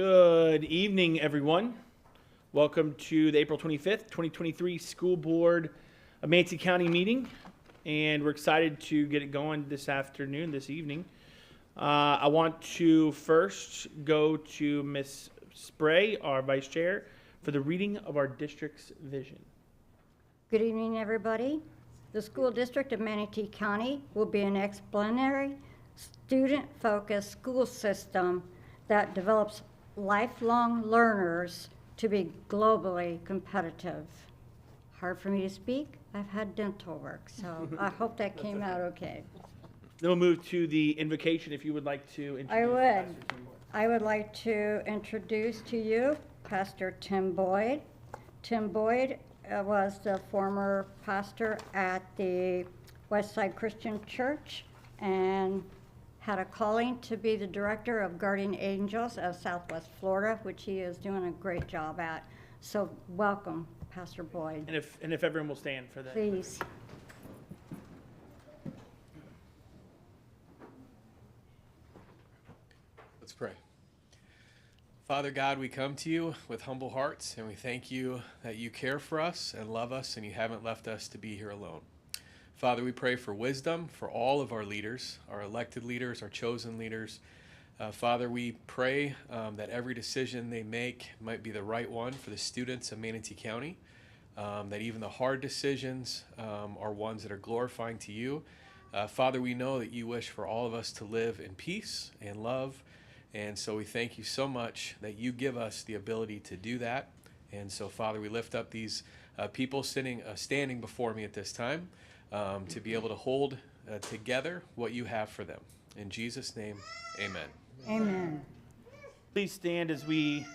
Good evening, everyone. Welcome to the April 25th, 2023 School Board of Manatee County meeting. And we're excited to get it going this evening. I want to first go to Ms. Spray, our Vice Chair, for the reading of our district's vision. Good evening, everybody. The School District of Manatee County will be an exemplary, student-focused school system that develops lifelong learners to be globally competitive. Hard for me to speak. I've had dental work, so I hope that came out okay. Then we'll move to the invocation if you would like to introduce. I would like to introduce to you Pastor Tim Boyd. Tim Boyd was the former pastor at the Westside Christian Church and had a calling to be the director of Guardian Angels of Southwest Florida, which he is doing a great job at. So welcome, Pastor Boyd. And if everyone will stand for that. Please. Let's pray. Father God, we come to you with humble hearts, and we thank you that you care for us and love us, and you haven't left us to be here alone. Father, we pray for wisdom for all of our leaders, our elected leaders, our chosen leaders. Father, we pray that every decision they make might be the right one for the students of Manatee County, that even the hard decisions are ones that are glorifying to you. Father, we know that you wish for all of us to live in peace and love, and so we thank you so much that you give us the ability to do that. And so, Father, we lift up these people standing before me at this time, to be able to hold together what you have for them. In Jesus' name, amen. Amen. Please stand as we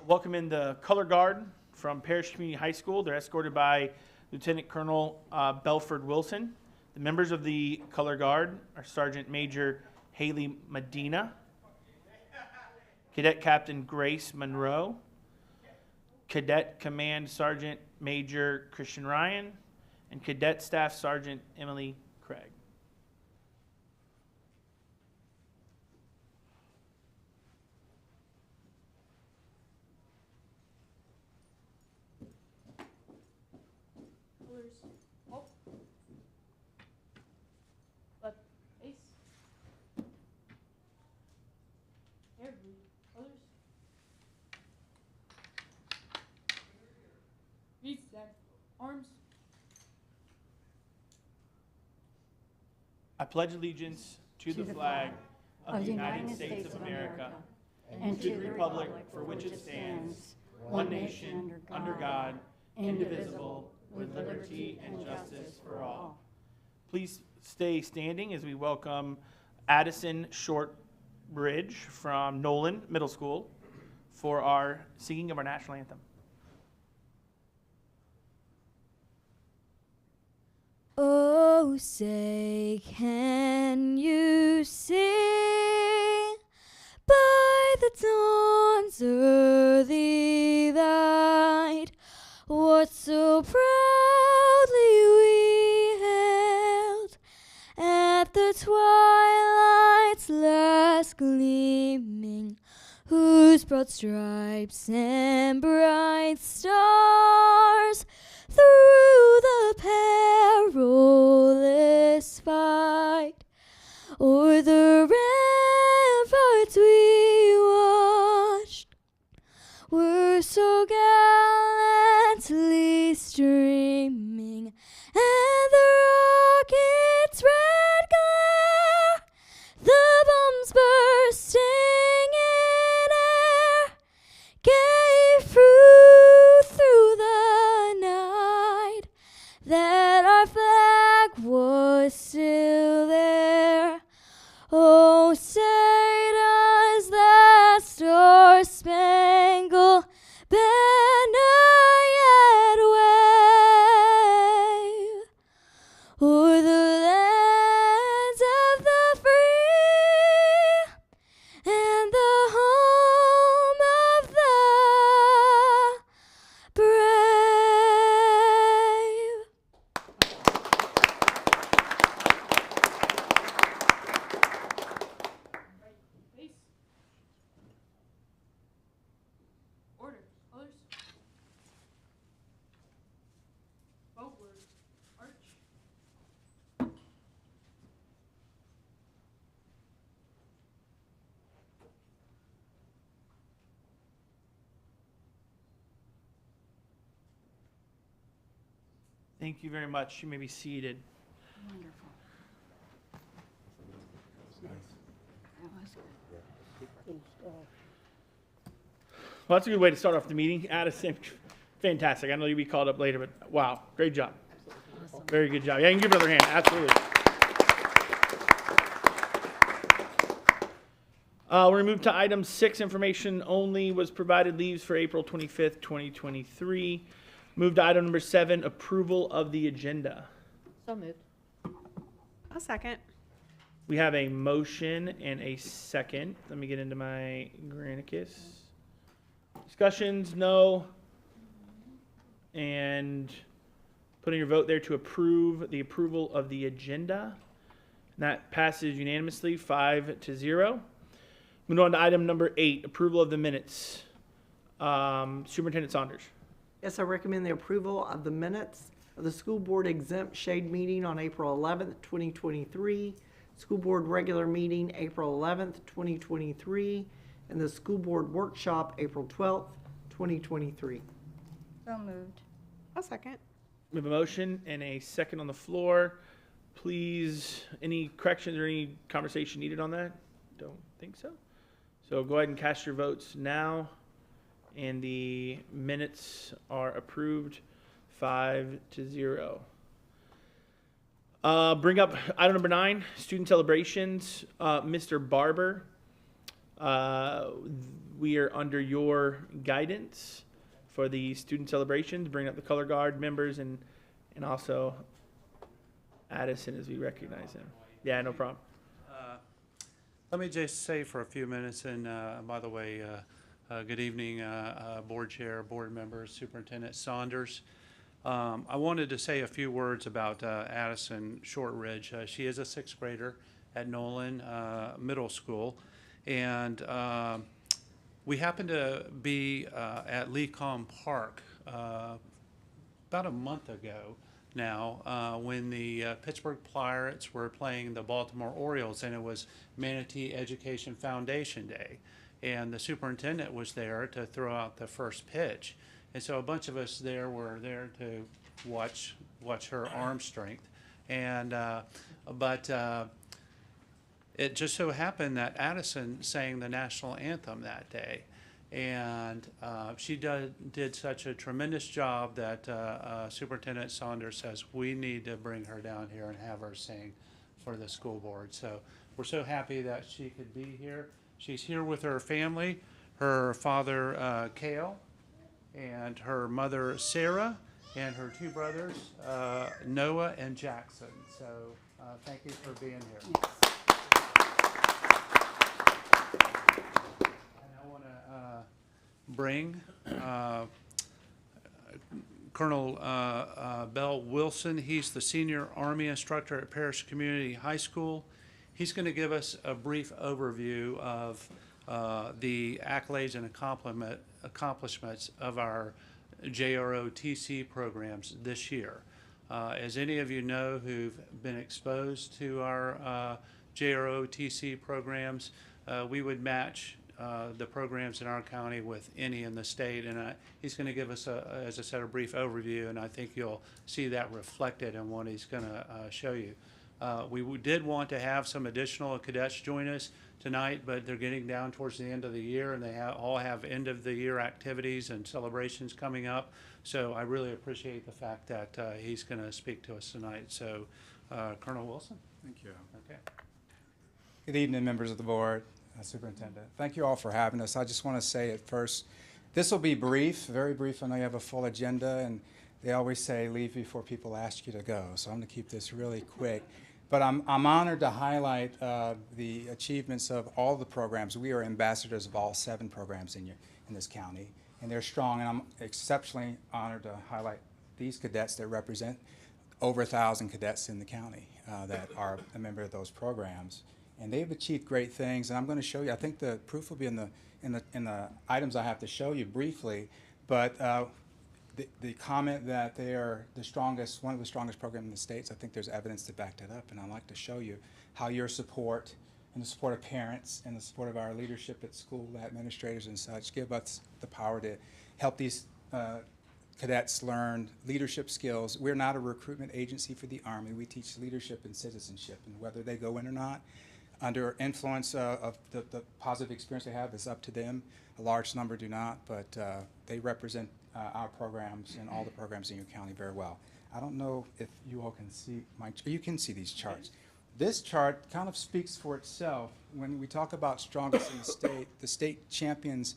welcome in the color guard from Parish Community High School. They're escorted by Lieutenant Colonel Belford Wilson. The members of the color guard are Sergeant Major Haley Medina, Cadet Captain Grace Monroe, Cadet Command Sergeant Major Christian Ryan, and Cadet Staff Sergeant Emily Craig. Colors. Oh. Left ace. Air blue. Colors. Read that. Arms. I pledge allegiance to the flag of the United States of America and to the republic for which it stands, one nation, under God, indivisible, with liberty and justice for all. Please stay standing as we welcome Addison Shortbridge from Nolan Middle School for our singing of our national anthem. Oh, say, can you sing by the dawn's early light what so proudly we hailed at the twilight's last gleaming, whose broad stripes and bright stars through the perilous fight o'er the ramparts we watched were so gallantly streaming, and the rocket's red glare, the bombs bursting in air, gave proof through Thank you very much. You may be seated. Wonderful. That was good. Well, that's a good way to start off the meeting. Addison, fantastic. I know you'll be called up later, but wow, great job. Very good job. Yeah, you can give another hand. Absolutely. We're going to move to item 6. Information only was provided. Leaves for April 25th, 2023. Move to item number 7, approval of the agenda. So moved. I'll second. We have a motion and a second. Let me get into my Granicus. Discussions, no. And putting your vote there to approve the approval of the agenda. And that passes unanimously, 5-0. Moving on to item number 8, approval of the minutes. Superintendent Saunders. Yes, I recommend the approval of the minutes of the school board exempt shade meeting on April 11th, 2023, school board regular meeting April 11th, 2023, and the school board workshop April 12th, 2023. So moved. I'll second. We have a motion and a second on the floor. Please, any corrections or any conversation needed on that? Don't think so. So go ahead and cast your votes now. And the minutes are approved, 5-0. Bring up item number 9, student celebrations. Mr. Barber, we are under your guidance for the student celebrations. Bring up the color guard members and also Addison as we recognize him. Yeah, no problem. Let me just say for a few minutes, and by the way, good evening, board chair, board members, Superintendent Saunders. I wanted to say a few words about Addison Shortridge. She is a 6th grader at Nolan Middle School, and we happened to be at Lecom Park about a month ago now when the Pittsburgh Pirates were playing the Baltimore Orioles, and it was Manatee Education Foundation Day. And the superintendent was there to throw out the first pitch. And so a bunch of us there were there to watch her arm strength. And but it just so happened that Addison sang the national anthem that day. And she did such a tremendous job that Superintendent Saunders says we need to bring her down here and have her sing for the school board. So we're so happy that she could be here. She's here with her family, her father Cale, and her mother Sarah, and her 2 brothers Noah and Jackson. So thank you for being here. Yes. And I want to bring Colonel Bell Wilson. He's the senior Army instructor at Parish Community High School. He's going to give us a brief overview of the accolades and accomplishments of our JROTC programs this year. As any of you know who've been exposed to our JROTC programs, we would match the programs in our county with any in the state, and he's going to give us, as I said, a brief overview, and I think you'll see that reflected in what he's going to show you. We did want to have some additional cadets join us tonight, but they're getting down towards the end of the year, and they all have end of the year activities and celebrations coming up. So I really appreciate the fact that he's going to speak to us tonight. So Colonel Wilson. Thank you. Okay. Good evening, members of the board, Superintendent. Thank you all for having us. I just want to say at first, this will be brief, very brief. I know you have a full agenda, and they always say leave before people ask you to go. So I'm going to keep this really quick. But I'm honored to highlight the achievements of all the programs. We are ambassadors of all 7 programs in this county, and they're strong. And I'm exceptionally honored to highlight these cadets that represent over 1,000 cadets in the county that are a member of those programs. And they've achieved great things. And I'm going to show you. I think the proof will be in the items I have to show you briefly. But the comment that they are the strongest, one of the strongest programs in the states, I think there's evidence to back that up, and I'd like to show you how your support and the support of parents and the support of our leadership at school, administrators and such, give us the power to help these cadets learn leadership skills. We're not a recruitment agency for the Army. We teach leadership and citizenship, and whether they go in or not, under influence of the positive experience they have is up to them. A large number do not, but they represent our programs and all the programs in your county very well. I don't know if you all can see you can see these charts. This chart kind of speaks for itself. When we talk about strongest in the state champions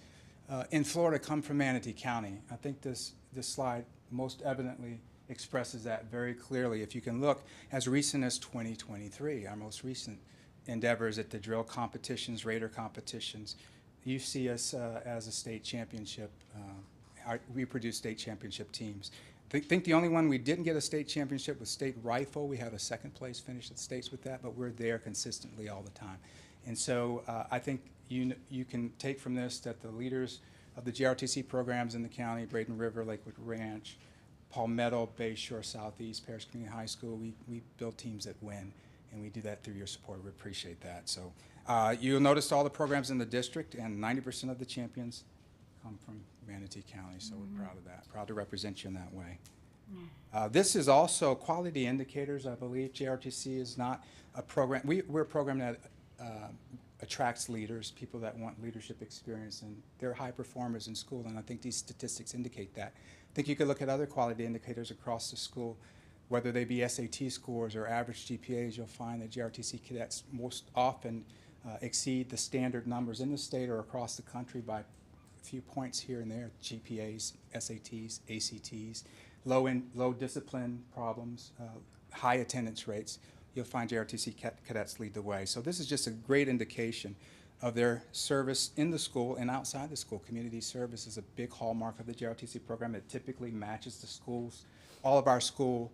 in Florida come from Manatee County. I think this slide most evidently expresses that very clearly. If you can look as recent as 2023, our most recent endeavors at the drill competitions, Raider competitions, you see us as a state championship. We produce state championship teams. I think the only one we didn't get a state championship was state rifle. We had a second place finish at the states with that, but we're there consistently all the time. And so I think you can take from this that the leaders of the JRTC programs in the county, Braden River, Lakewood Ranch, Palmetto, Bay Shore Southeast, Parish Community High School, we build teams that win, and we do that through your support. We appreciate that. So you'll notice all the programs in the district, and 90% of the champions come from Manatee County, so we're proud of that. Proud to represent you in that way. This is also quality indicators, I believe. JRTC is not a program. We're a program that attracts leaders, people that want leadership experience, and they're high performers in school, and I think these statistics indicate that. I think you could look at other quality indicators across the school, whether they be SAT scores or average GPAs. You'll find that JRTC cadets most often exceed the standard numbers in the state or across the country by a few points here and there, GPAs, SATs, ACTs, low discipline problems, high attendance rates. You'll find JRTC cadets lead the way. So this is just a great indication of their service in the school and outside the school. Community service is a big hallmark of the JRTC program. It typically matches the schools, all of our school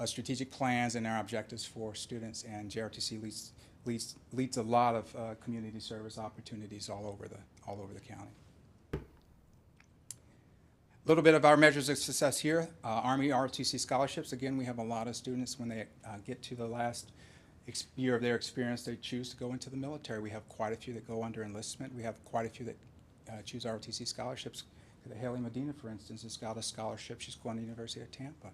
strategic plans and our objectives for students, and JRTC leads a lot of community service opportunities all over the county. A little bit of our measures of success here. Army ROTC scholarships. Again, we have a lot of students when they get to the last year of their experience, they choose to go into the military. We have quite a few that go under enlistment. We have quite a few that choose ROTC scholarships. Haley Medina, for instance, has got a scholarship. She's going to the University of Tampa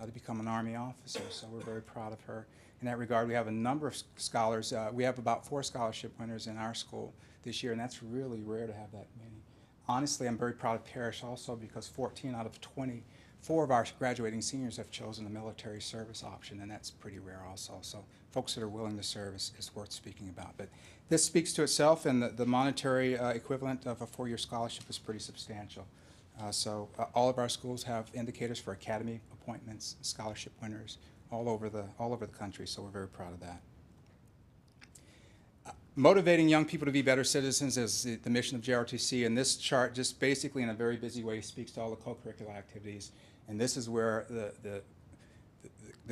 to become an Army officer, so we're very proud of her. In that regard, we have a number of scholars. We have about 4 scholarship winners in our school this year, and that's really rare to have that many. Honestly, I'm very proud of Parrish also because 14 out of 24 of our graduating seniors have chosen the military service option, and that's pretty rare also. So folks that are willing to serve is worth speaking about. But this speaks to itself, and the monetary equivalent of a 4-year scholarship is pretty substantial. So all of our schools have indicators for academy appointments, scholarship winners all over the country, so we're very proud of that. Motivating young people to be better citizens is the mission of JRTC, and this chart just basically in a very busy way speaks to all the co-curricular activities, and this is where the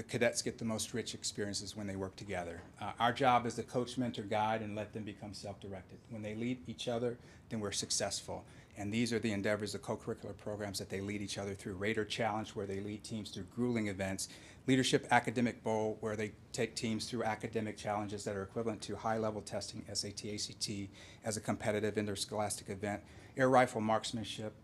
cadets get the most rich experiences when they work together. Our job is to coach, mentor, guide, and let them become self-directed. When they lead each other, then we're successful. And these are the endeavors, the co-curricular programs that they lead each other through. Raider Challenge, where they lead teams through grueling events. Leadership Academic Bowl, where they take teams through academic challenges that are equivalent to high-level testing, SAT, ACT, as a competitive interscholastic event. Air Rifle Marksmanship,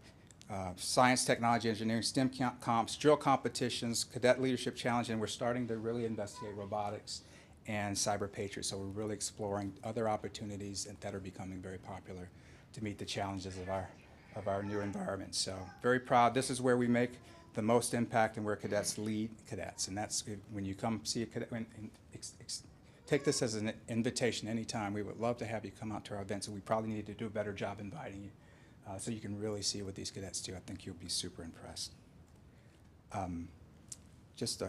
Science, Technology, Engineering, STEM comps, drill competitions, Cadet Leadership Challenge, and we're starting to really investigate robotics and Cyber Patriots. So we're really exploring other opportunities that are becoming very popular to meet the challenges of our new environment. So very proud. This is where we make the most impact and where cadets lead cadets. And that's when you come see a cadet, take this as an invitation anytime. We would love to have you come out to our events, and we probably need to do a better job inviting you so you can really see what these cadets do. I think you'll be super impressed. Just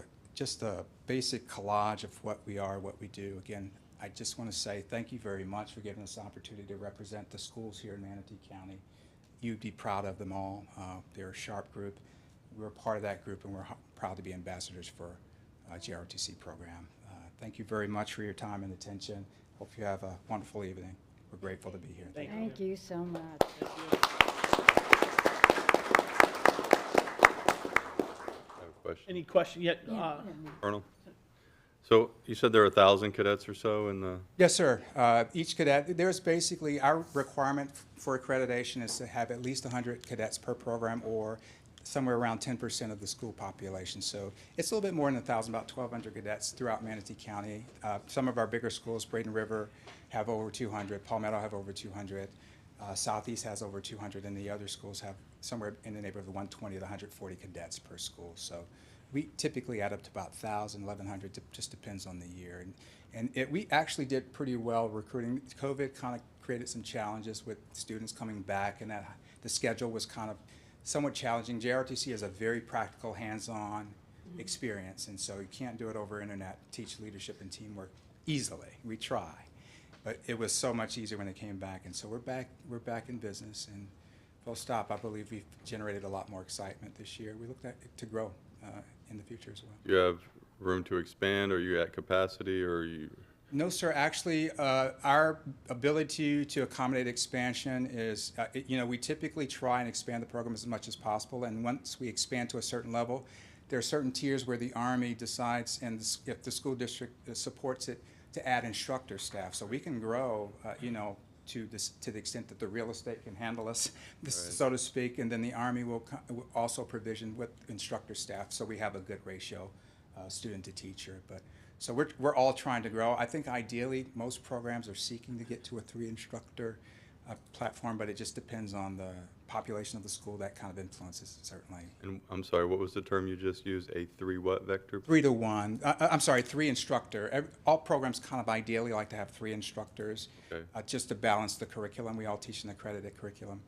a basic collage of what we are, what we do. Again, I just want to say thank you very much for giving us the opportunity to represent the schools here in Manatee County. You'd be proud of them all. They're a sharp group. We're a part of that group, and we're proud to be ambassadors for JRTC program. Thank you very much for your time and attention. Hope you have a wonderful evening. We're grateful to be here. Thank you so much. Thank you. I have a question. Any question yet? Colonel? So you said there are 1,000 cadets or so in the... Yes, sir. Each cadet, there's basically, our requirement for accreditation is to have at least 100 cadets per program or somewhere around 10% of the school population. So it's a little bit more than 1,000, about 1,200 cadets throughout Manatee County. Some of our bigger schools, Braden River, have over 200. Palmetto have over 200. Southeast has over 200, and the other schools have somewhere in the neighborhood of 120 to 140 cadets per school. So we typically add up to about 1,000, 1,100, just depends on the year. We actually did pretty well recruiting. COVID kind of created some challenges with students coming back, and that the schedule was kind of somewhat challenging. JRTC is a very practical, hands-on experience, and so you can't do it over internet, teach leadership and teamwork easily. We try, but it was so much easier when they came back, and so we're back in business, and full stop. I believe we've generated a lot more excitement this year. We look at it to grow in the future as well. Do you have room to expand? Are you at capacity, or are you? No, sir. Actually, our ability to accommodate expansion is, we typically try and expand the program as much as possible. And once we expand to a certain level, there are certain tiers where the Army decides, and if the school district supports it, to add instructor staff. So we can grow, to the extent that the real estate can handle us, so to speak. And then the Army will also provision with instructor staff, so we have a good ratio, student to teacher. So we're all trying to grow. I think ideally most programs are seeking to get to a 3-instructor platform, but it just depends on the population of the school. That kind of influences certainly. And I'm sorry, what was the term you just used? A 3 what vector? 3 to 1. I'm sorry, 3-instructor. All programs kind of ideally like to have 3 instructors, Okay. just to balance the curriculum. We all teach an accredited curriculum.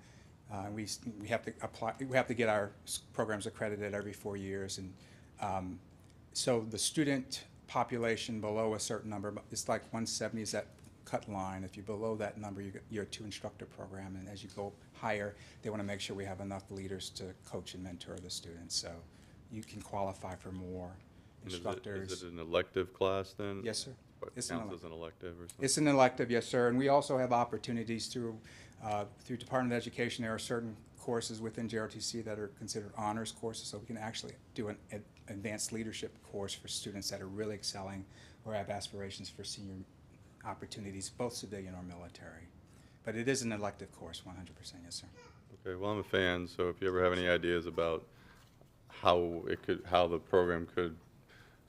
We have to apply. We have to get our programs accredited every 4 years, and so the student population below a certain number, it's like 170 is that cut line. If you're below that number, you're a 2-instructor program, and as you go higher, they want to make sure we have enough leaders to coach and mentor the students, so you can qualify for more instructors. Is it an elective class then? Yes, sir. What It's counts as an elective or something? It's an elective, yes, sir, and we also have opportunities through Department of Education. There are certain courses within JRTC that are considered honors courses, so we can actually do an advanced leadership course for students that are really excelling or have aspirations for senior opportunities, both civilian or military. But it is an elective course, 100%, yes, sir. Okay, well, I'm a fan, so if you ever have any ideas about how the program could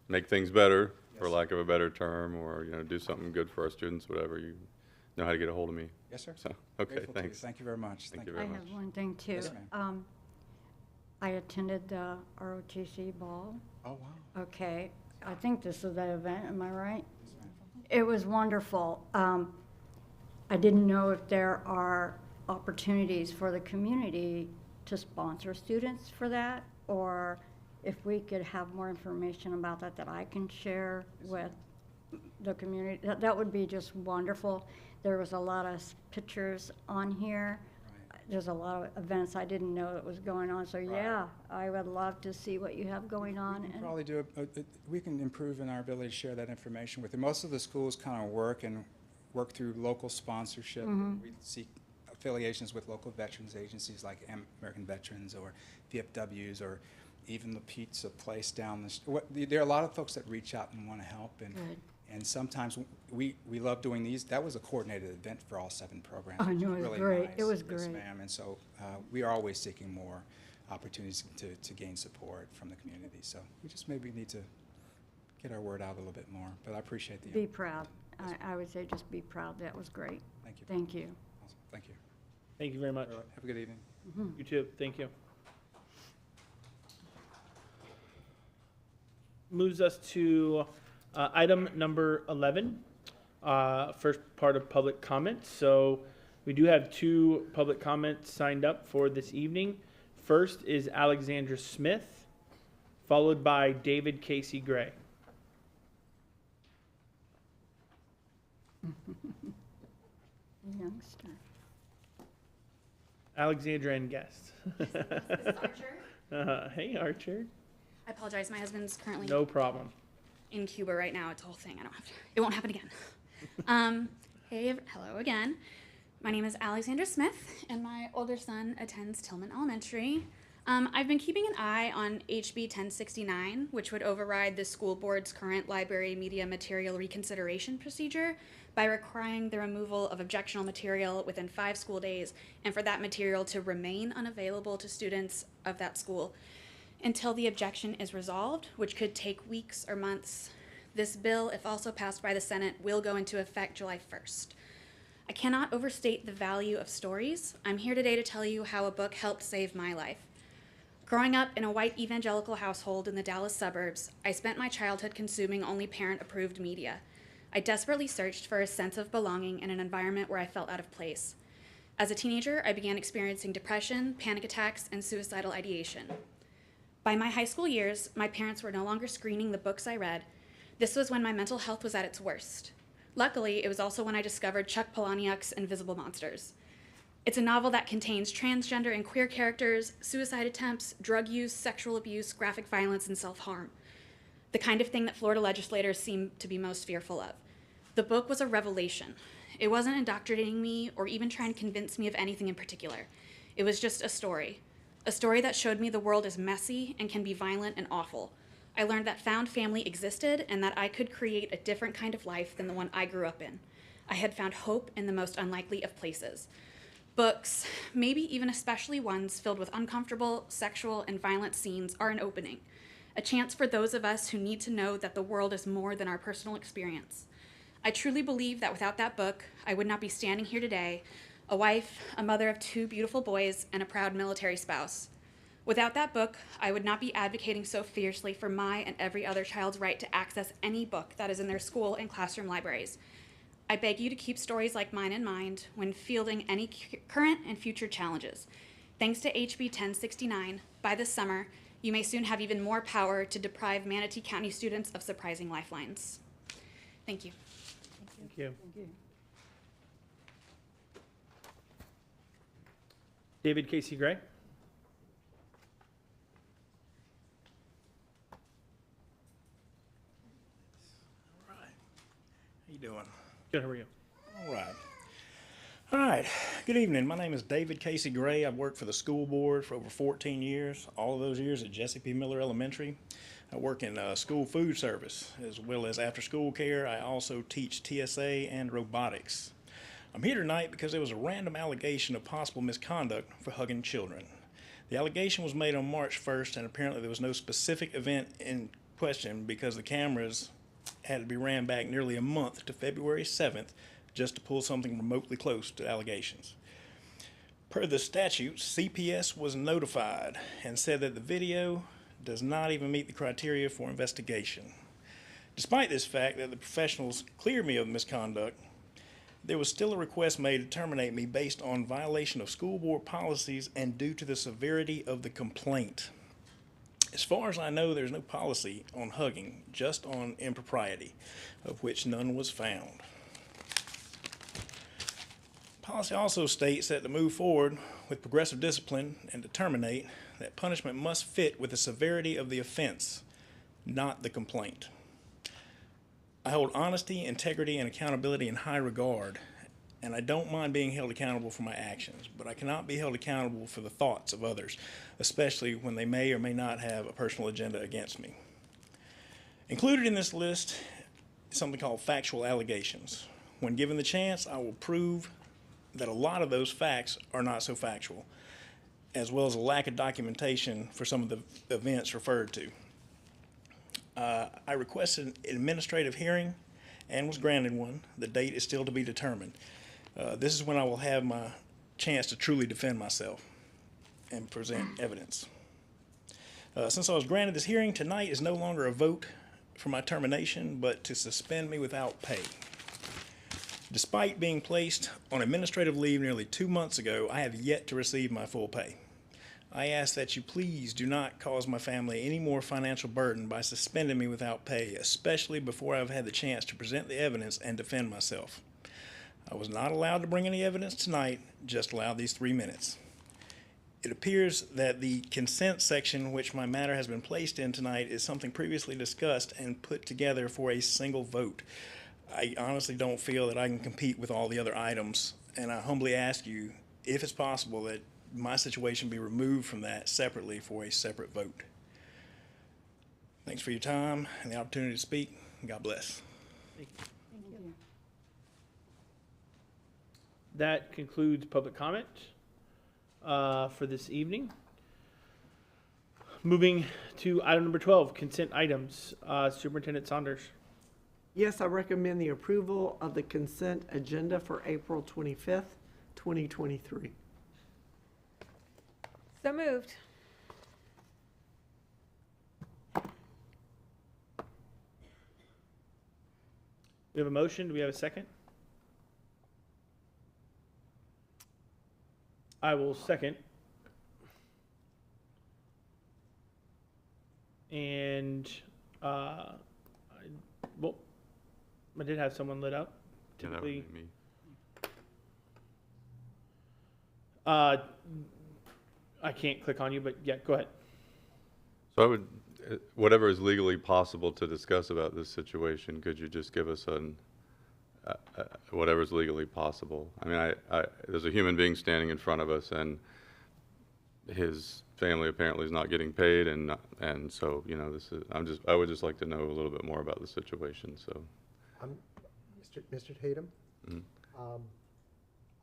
make things better, for lack of a better term, or, do something good for our students, whatever, you know how to get a hold of me. Yes, sir. So, okay, Grateful to you. thanks. Thank you very much. Thank you I very have much. one thing too. Yes, ma'am. I attended the ROTC ball. Oh, wow. Okay, I think this is the event, am I right? Yes, ma'am. It was wonderful. I didn't know if there are opportunities for the community to sponsor students for that, or if we could have more information about that I can share with the community. That would be just wonderful. There was a lot of pictures on here. There's a lot of events I didn't know that was going on, so yeah, I would love to see what you have going on. We can probably do we can improve in our ability to share that information with you. Most of the schools kind of work through local sponsorship. We seek affiliations with local veterans agencies like American Veterans or VFWs, or even the pizza place down the street. There are a lot of folks that reach out and want to help, and sometimes we love doing these. That was a coordinated event for all 7 programs. I know, it was really great. nice. It was Yes, great. ma'am. And so we are always seeking more opportunities to gain support from the community. So we just maybe need to get our word out a little bit more. But I appreciate the Be proud. I would say just be proud. That was great. Thank you. Thank you. Awesome. Thank you. Thank you very much. All right. Have a good evening. You too. Thank you. Moves us to item number 11, first part of public comments. So we do have 2 public comments signed up for this evening. First is Alexandra Smith, followed by David Casey Gray. Youngster. Alexandra and guest. This is Archer. Hey, Archer. I apologize. My husband's currently No problem. in Cuba right now. It's a whole thing. I don't have to. It won't happen again. Hello again. My name is Alexandra Smith, and my older son attends Tillman Elementary. I've been keeping an eye on HB 1069, which would override the school board's current library media material reconsideration procedure by requiring the removal of objectionable material within 5 school days and for that material to remain unavailable to students of that school until the objection is resolved, which could take weeks or months. This bill, if also passed by the Senate, will go into effect July 1st. I cannot overstate the value of stories. I'm here today to tell you how a book helped save my life. Growing up in a white evangelical household in the Dallas suburbs, I spent my childhood consuming only parent-approved media. I desperately searched for a sense of belonging in an environment where I felt out of place. As a teenager, I began experiencing depression, panic attacks, and suicidal ideation. By my high school years, my parents were no longer screening the books I read. This was when my mental health was at its worst. Luckily, it was also when I discovered Chuck Palahniuk's Invisible Monsters. It's a novel that contains transgender and queer characters, suicide attempts, drug use, sexual abuse, graphic violence, and self-harm. The kind of thing that Florida legislators seem to be most fearful of. The book was a revelation. It wasn't indoctrinating me or even trying to convince me of anything in particular. It was just a story that showed me the world is messy and can be violent and awful. I learned that found family existed and that I could create a different kind of life than the one I grew up in. I had found hope in the most unlikely of places. Books, maybe even especially ones filled with uncomfortable, sexual, and violent scenes, are an opening, a chance for those of us who need to know that the world is more than our personal experience. I truly believe that without that book, I would not be standing here today, a wife, a mother of 2 beautiful boys, and a proud military spouse. Without that book, I would not be advocating so fiercely for my and every other child's right to access any book that is in their school and classroom libraries. I beg you to keep stories like mine in mind when fielding any current and future challenges. Thanks to HB 1069, by this summer, you may soon have even more power to deprive Manatee County students of surprising lifelines. Thank you. Thank you. David Casey Gray. All right. How you doing? Good, how are you? All right. All right. Good evening. My name is David Casey Gray. I've worked for the school board for over 14 years, all of those years at Jesse P. Miller Elementary. I work in school food service as well as after-school care. I also teach TSA and robotics. I'm here tonight because there was a random allegation of possible misconduct for hugging children. The allegation was made on March 1st, and apparently there was no specific event in question because the cameras had to be ran back nearly a month to February 7th just to pull something remotely close to allegations. Per the statute, CPS was notified and said that the video does not even meet the criteria for investigation. Despite this fact that the professionals cleared me of misconduct, there was still a request made to terminate me based on violation of school board policies and due to the severity of the complaint. As far as I know, there's no policy on hugging, just on impropriety, of which none was found. Policy also states that to move forward with progressive discipline and to terminate, that punishment must fit with the severity of the offense, not the complaint. I hold honesty, integrity, and accountability in high regard, and I don't mind being held accountable for my actions, but I cannot be held accountable for the thoughts of others, especially when they may or may not have a personal agenda against me. Included in this list is something called factual allegations. When given the chance, I will prove that a lot of those facts are not so factual, as well as a lack of documentation for some of the events referred to. I requested an administrative hearing and was granted one. The date is still to be determined. This is when I will have my chance to truly defend myself and present evidence. Since I was granted this hearing, tonight is no longer a vote for my termination, but to suspend me without pay. Despite being placed on administrative leave nearly 2 months ago, I have yet to receive my full pay. I ask that you please do not cause my family any more financial burden by suspending me without pay, especially before I've had the chance to present the evidence and defend myself. I was not allowed to bring any evidence tonight, just allowed these 3 minutes. It appears that the consent section which my matter has been placed in tonight is something previously discussed and put together for a single vote. I honestly don't feel that I can compete with all the other items, and I humbly ask you, if it's possible, that my situation be removed from that separately for a separate vote. Thanks for your time and the opportunity to speak. God bless. That concludes public comment for this evening. Moving to item number 12, consent items. Superintendent Saunders. Yes, I recommend the approval of the consent agenda for April 25th, 2023. So moved. We have a motion. Do we have a second? I will second. And well, I did have someone lit up. Yeah, that would Typically, be me. I can't click on you, but yeah, go ahead. So I would, whatever is legally possible to discuss about this situation, could you just give us whatever is legally possible? I mean, there's a human being standing in front of us, and his family apparently is not getting paid, and so, you know, I would just like to know a little bit more about the situation, so. Mr. Tatum, Mhm.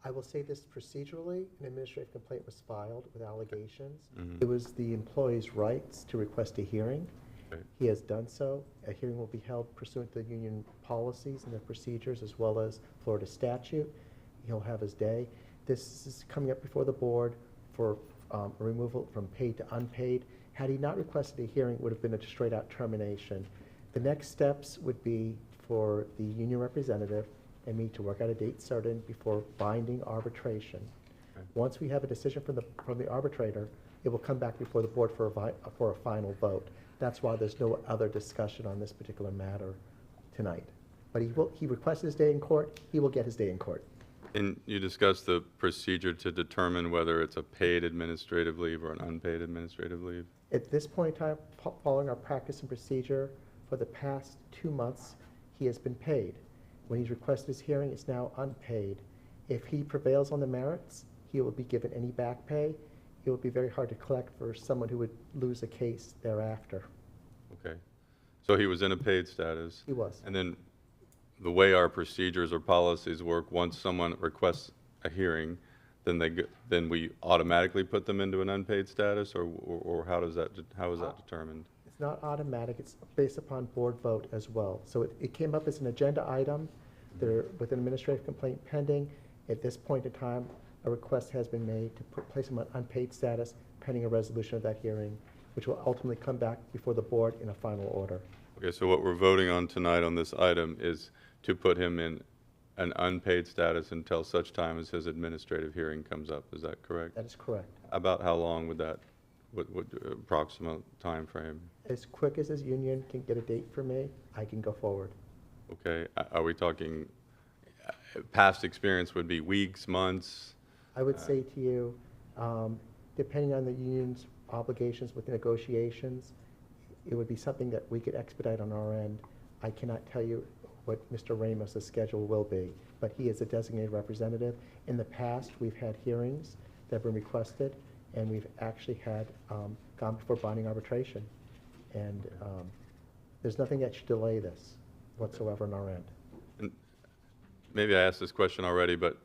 I will say this procedurally, an administrative complaint was filed with allegations. Mhm. It was the employee's rights to request a hearing. Okay. He has done so. A hearing will be held pursuant to the union policies and their procedures, as well as Florida statute. He'll have his day. This is coming up before the board for a removal from paid to unpaid. Had he not requested a hearing, it would have been a straight-out termination. The next steps would be for the union representative and me to work out a date certain before binding arbitration. Okay. Once we have a decision from the arbitrator, it will come back before the board for a final vote. That's why there's no other discussion on this particular matter tonight. But he requested his day in court, he will get his day in court. And you discussed the procedure to determine whether it's a paid administrative leave or an unpaid administrative leave? At this point in time, following our practice and procedure for the past 2 months, he has been paid. When he's requested his hearing, it's now unpaid. If he prevails on the merits, he will be given any back pay. It would be very hard to collect for someone who would lose a case thereafter. Okay. So he was in a paid status? He was. And then the way our procedures or policies work, once someone requests a hearing, then we automatically put them into an unpaid status, or how is that determined? It's not automatic, it's based upon board vote as well. So it came up as an agenda item, with an administrative complaint pending. At this point in time, a request has been made to place him on unpaid status pending a resolution of that hearing, which will ultimately come back before the board in a final order. Okay, so what we're voting on tonight on this item is to put him in an unpaid status until such time as his administrative hearing comes up. Is that correct? That is correct. About how long would that, what approximate time frame? As quick as his union can get a date for me, I can go forward. Okay, are we talking, past experience would be weeks, months? I would say to you, depending on the union's obligations with the negotiations, it would be something that we could expedite on our end. I cannot tell you what Mr. Ramos' schedule will be, but he is a designated representative. In the past, we've had hearings that have been requested, and we've actually had gone before binding arbitration. And there's nothing that should delay this whatsoever on our end. And maybe I asked this question already, but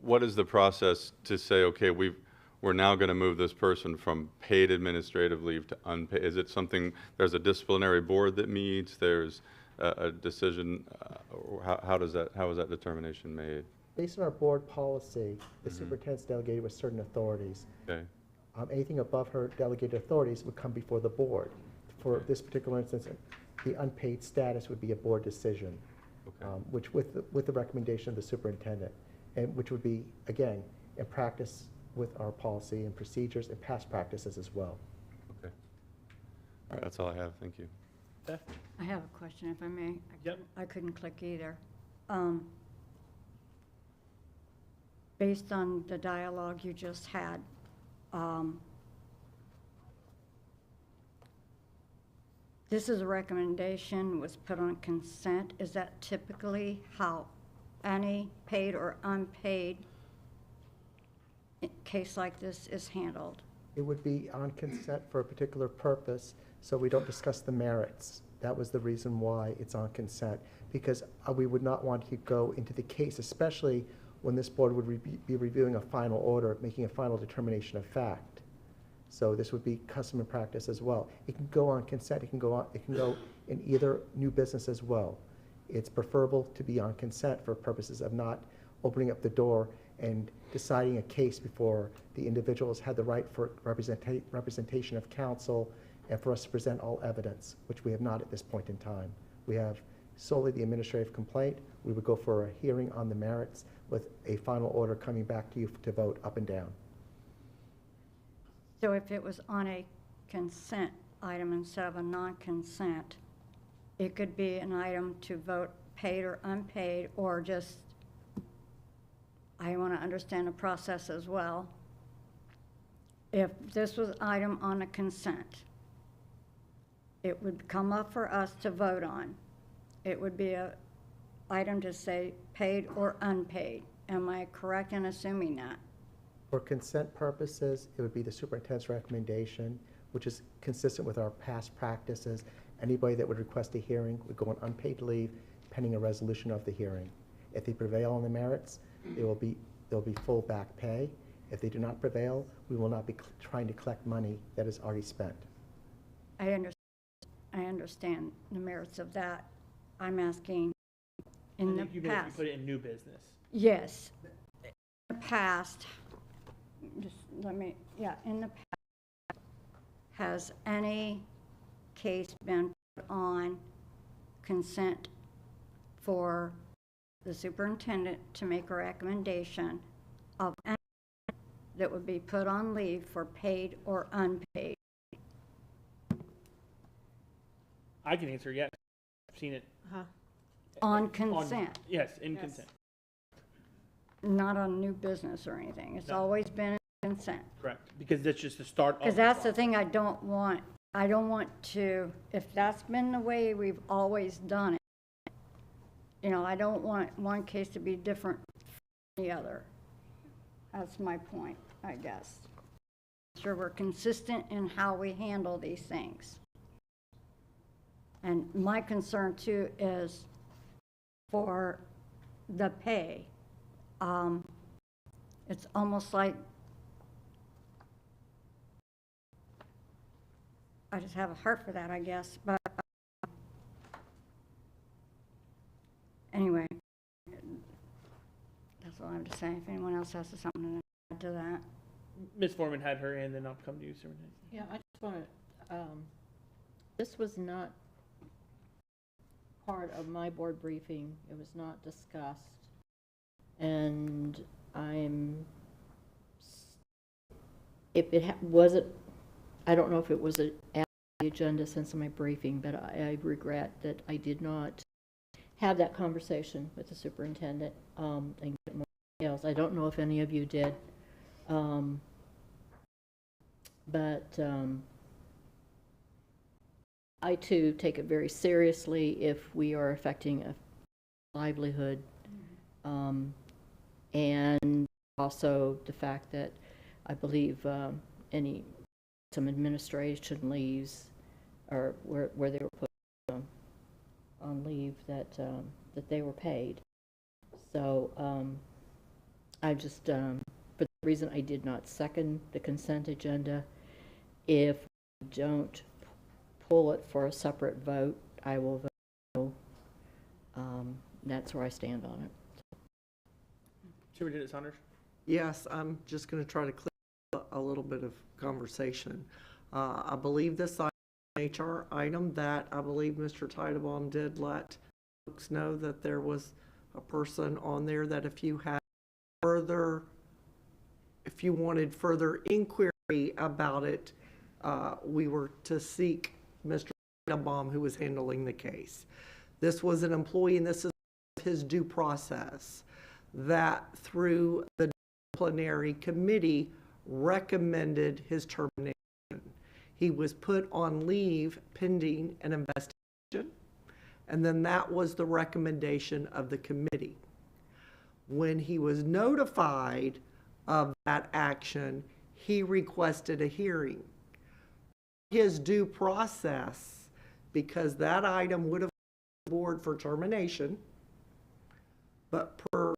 what is the process to say, okay, we're now going to move this person from paid administrative leave to unpaid? Is it something, there's a disciplinary board that meets, there's a decision, or how is that determination made? Based on our board policy, the superintendent's delegated with certain authorities. Okay. Anything above her delegated authorities would come before the board. For this particular instance, the unpaid status would be a board decision, Okay. which with the recommendation of the superintendent, and which would be, again, in practice with our policy and procedures and past practices as well. Okay. All right, that's all I have. Thank you. Beth? I have a question, if I may. Yep. I couldn't click either. Based on the dialogue you just had, this is a recommendation, was put on consent. Is that typically how any paid or unpaid case like this is handled? It would be on consent for a particular purpose, so we don't discuss the merits. That was the reason why it's on consent, because we would not want to go into the case, especially when this board would be reviewing a final order, making a final determination of fact. So this would be custom and practice as well. It can go on consent, it can go in either new business as well. It's preferable to be on consent for purposes of not opening up the door and deciding a case before the individuals had the right for representation of counsel and for us to present all evidence, which we have not at this point in time. We have solely the administrative complaint. We would go for a hearing on the merits with a final order coming back to you to vote up and down. So if it was on a consent item instead of a non-consent, it could be an item to vote paid or unpaid, or just, I want to understand the process as well. If this was item on a consent, it would come up for us to vote on. It would be a item to say paid or unpaid. Am I correct in assuming that? For consent purposes, it would be the superintendent's recommendation, which is consistent with our past practices. Anybody that would request a hearing would go on unpaid leave pending a resolution of the hearing. If they prevail on the merits, there'll be full back pay. If they do not prevail, we will not be trying to collect money that is already spent. I understand the merits of that. I'm asking in the You meant if you past. put it in new business. Yes. In the past, just let me, in the past, has any case been put on consent for the superintendent to make a recommendation of any that would be put on leave for paid or unpaid? I can answer yes. I've seen it. On consent, Yes, in consent. not on new business or anything. It's No. always been in consent. Correct. Because that's just the start of Because that's the thing I don't want. I don't want to, if that's been the way we've always done it, I don't want one case to be different from the other. That's my point, I guess. Sure we're consistent in how we handle these things. And my concern too is for the pay. It's almost like I just have a heart for that, I guess, but anyway, that's all I have to say. If anyone else has something to add to that. Ms. Foreman had her hand, then I'll come to you, Superintendent. Yeah, I just want to, this was not part of my board briefing. It was not discussed. And if it wasn't, I don't know if it was at the agenda since my briefing, but I regret that I did not have that conversation with the superintendent and get more details. I don't know if any of you did. But I too take it very seriously if we are affecting a livelihood, and also the fact that I believe some administration leaves, or where they were put on leave, that they were paid. So I just, for the reason I did not second the consent agenda, if we don't pull it for a separate vote, I will vote no. That's where I stand on it. Superintendent Saunders? Yes, I'm just going to try to clear up a little bit of conversation. I believe this is an HR item that I believe Mr. Titlebaum did let folks know that there was a person on there that if you wanted further inquiry about it, we were to seek Mr. Titlebaum, who was handling the case. This was an employee, and this is his due process, that through the disciplinary committee recommended his termination. He was put on leave pending an investigation, and then that was the recommendation of the committee. When he was notified of that action, he requested a hearing. His due process, because that item would have gone to the board for termination, but per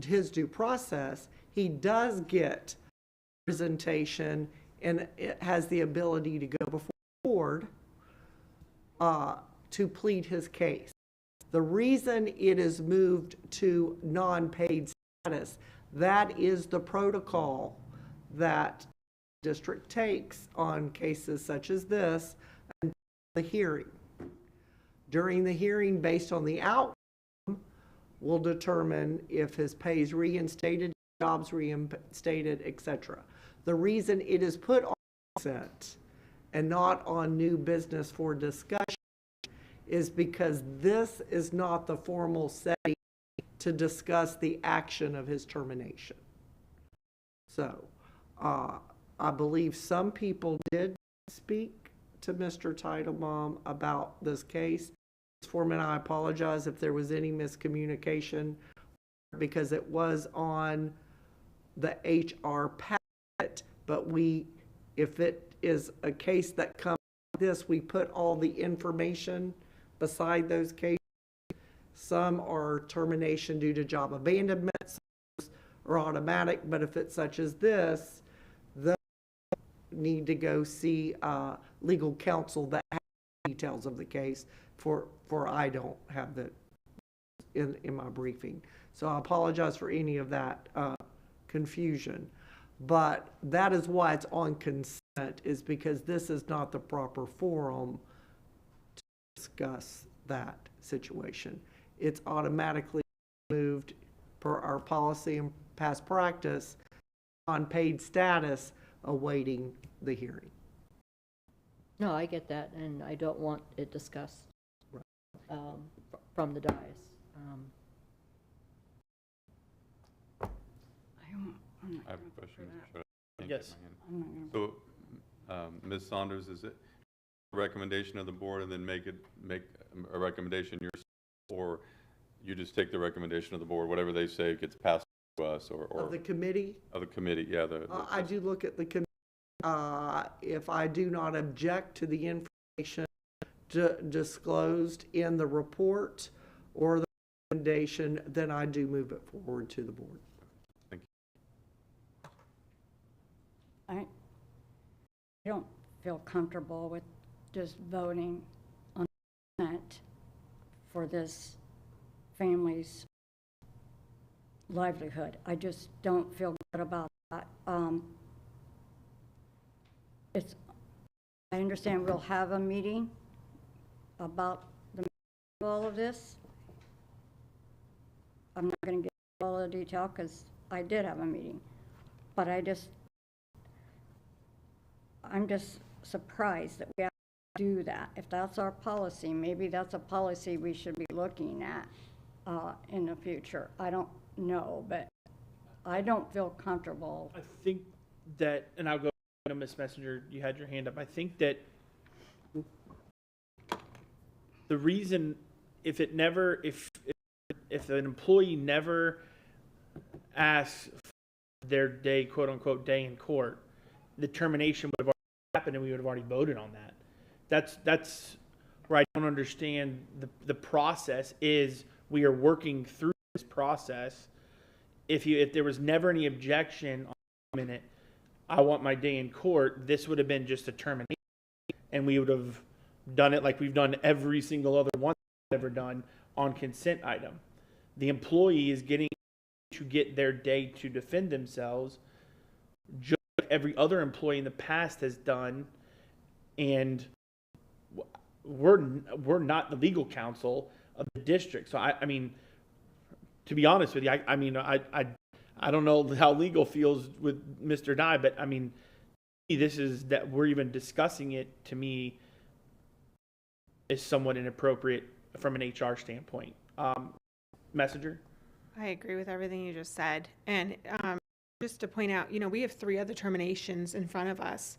his due process, he does get representation and it has the ability to go before the board to plead his case. The reason it is moved to non-paid status, that is the protocol that the district takes on cases such as this and the hearing. During the hearing, based on the outcome, will determine if his pay is reinstated, jobs reinstated, etc. The reason it is put on consent and not on new business for discussion is because this is not the formal setting to discuss the action of his termination. So, I believe some people did speak to Mr. Teitelbaum about this case. Ms. Foreman, I apologize if there was any miscommunication because it was on the HR packet, but if it is a case that comes like this, we put all the information beside those cases. Some are termination due to job abandonment, some are automatic, but if it's such as this, they'll need to go see legal counsel that has details of the case, for I don't have that in my briefing. So I apologize for any of that confusion. But that is why it's on consent, is because this is not the proper forum to discuss that situation. It's automatically moved per our policy and past practice on paid status awaiting the hearing. No, I get that, and I don't want it discussed from the dais. I have a question. Yes. So, Ms. Saunders, is it a recommendation of the board and then make a recommendation yourself, or you just take the recommendation of the board, whatever they say gets passed to us, or Of the committee? Of the committee, yeah. I do look at the committee. If I do not object to the information disclosed in the report or the recommendation, then I do move it forward to the board. Thank you. I don't feel comfortable with just voting on consent for this family's livelihood. I just don't feel good about that. I understand we'll have a meeting about all of this. I'm not going to get all the detail because I did have a meeting, but I'm just surprised that we have to do that. If that's our policy, maybe that's a policy we should be looking at in the future. I don't know, but I don't feel comfortable. I think that, and I'll go to Ms. Messenger, you had your hand up. I think that the reason, if an employee never asks for their day, quote unquote, day in court, the termination would have already happened and we would have already voted on that. That's where I don't understand the process is we are working through this process. If there was never any objection on a minute, I want my day in court, this would have been just a termination and we would have done it like we've done every single other one we've ever done on consent item. The employee is getting to get their day to defend themselves just like every other employee in the past has done, and we're not the legal counsel of the district. So I mean, to be honest with you, I don't know how legal feels with Mr. Dye, but I mean, this is that we're even discussing it, to me, is somewhat inappropriate from an HR standpoint. Messenger? I agree with everything you just said. And just to point out, we have 3 other terminations in front of us.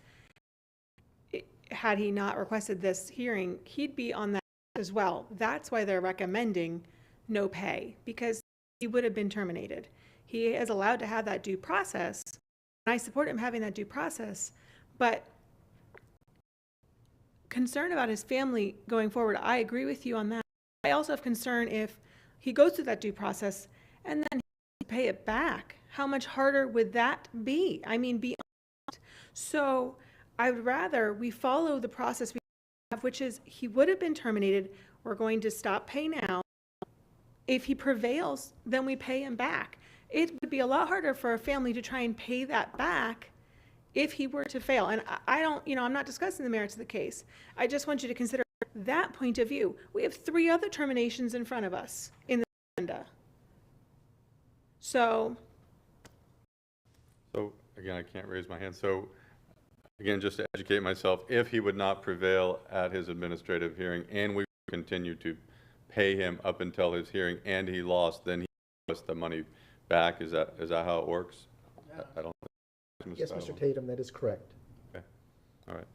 Had he not requested this hearing, he'd be on that as well. That's why they're recommending no pay, because he would have been terminated. He is allowed to have that due process. And I support him having that due process, but concern about his family going forward, I agree with you on that. I also have concern if he goes through that due process and then he pay it back. How much harder would that be? I mean, beyond. So I would rather we follow the process we have, which is he would have been terminated. We're going to stop pay now. If he prevails, then we pay him back. It would be a lot harder for a family to try and pay that back if he were to fail. And I don't, I'm not discussing the merits of the case. I just want you to consider that point of view. We have 3 other terminations in front of us in the agenda. So again, I can't raise my hand. So again, just to educate myself, if he would not prevail at his administrative hearing and we continue to pay him up until his hearing and he lost, then he gets the money back. Is that how it works? Yeah. I don't think. Yes, Mr. Tatum, that is correct. Okay. All right.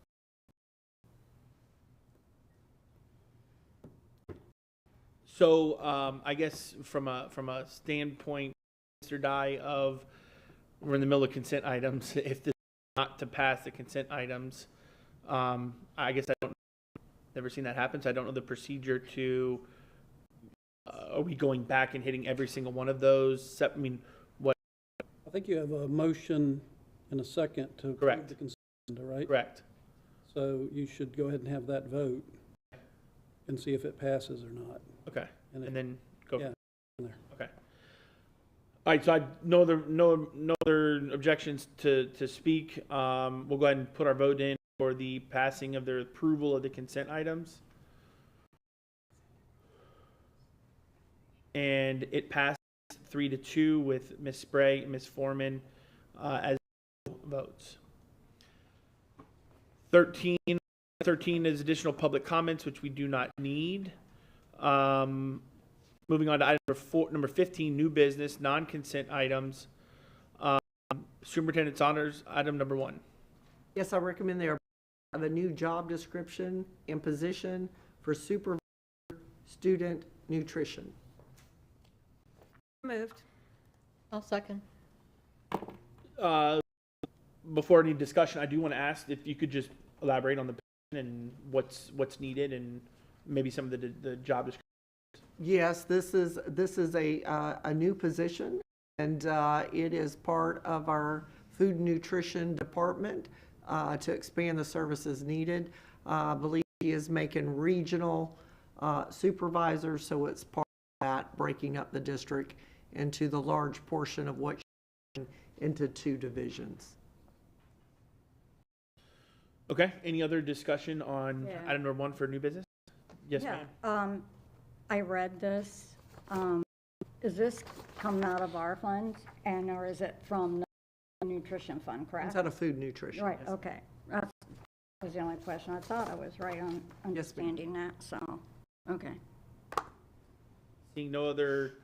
So I guess from a standpoint, Mr. Dye, of we're in the middle of consent items. If this is not to pass the consent items, I guess I don't. Never seen that happen, so I don't know the procedure to. Are we going back and hitting every single one of those? I mean, what? I think you have a motion and a second to approve the consent agenda, right? Correct. So you should go ahead and have that vote and see if it passes or not. Okay. And then go. Yeah. Okay. All right. So I no other objections to speak. We'll go ahead and put our vote in for the passing of the approval of the consent items. And it passed 3-2 with Ms. Spray and Ms. Foreman as votes. 13 is additional public comments, which we do not need. Moving on to item number 15, new business, non-consent items. Superintendent's honors, item number 1. Yes, I recommend they are the new job description and position for supervisor student nutrition. moved. I'll second. Before any discussion, I do want to ask if you could just elaborate on the position and what's needed and maybe some of the job description. Yes, this is a new position, and it is part of our food and nutrition department to expand the services needed. I believe he is making regional supervisors, so it's part of that, breaking up the district into the large portion of what into 2 divisions. Okay. Any other discussion on item number 1 for new business? Yes, ma'am. I read this. Is this coming out of our funds, or is it from the nutrition fund, correct? It's out of food nutrition. Right, okay. That was the only question. I thought I was right on understanding that, so, okay. Seeing no other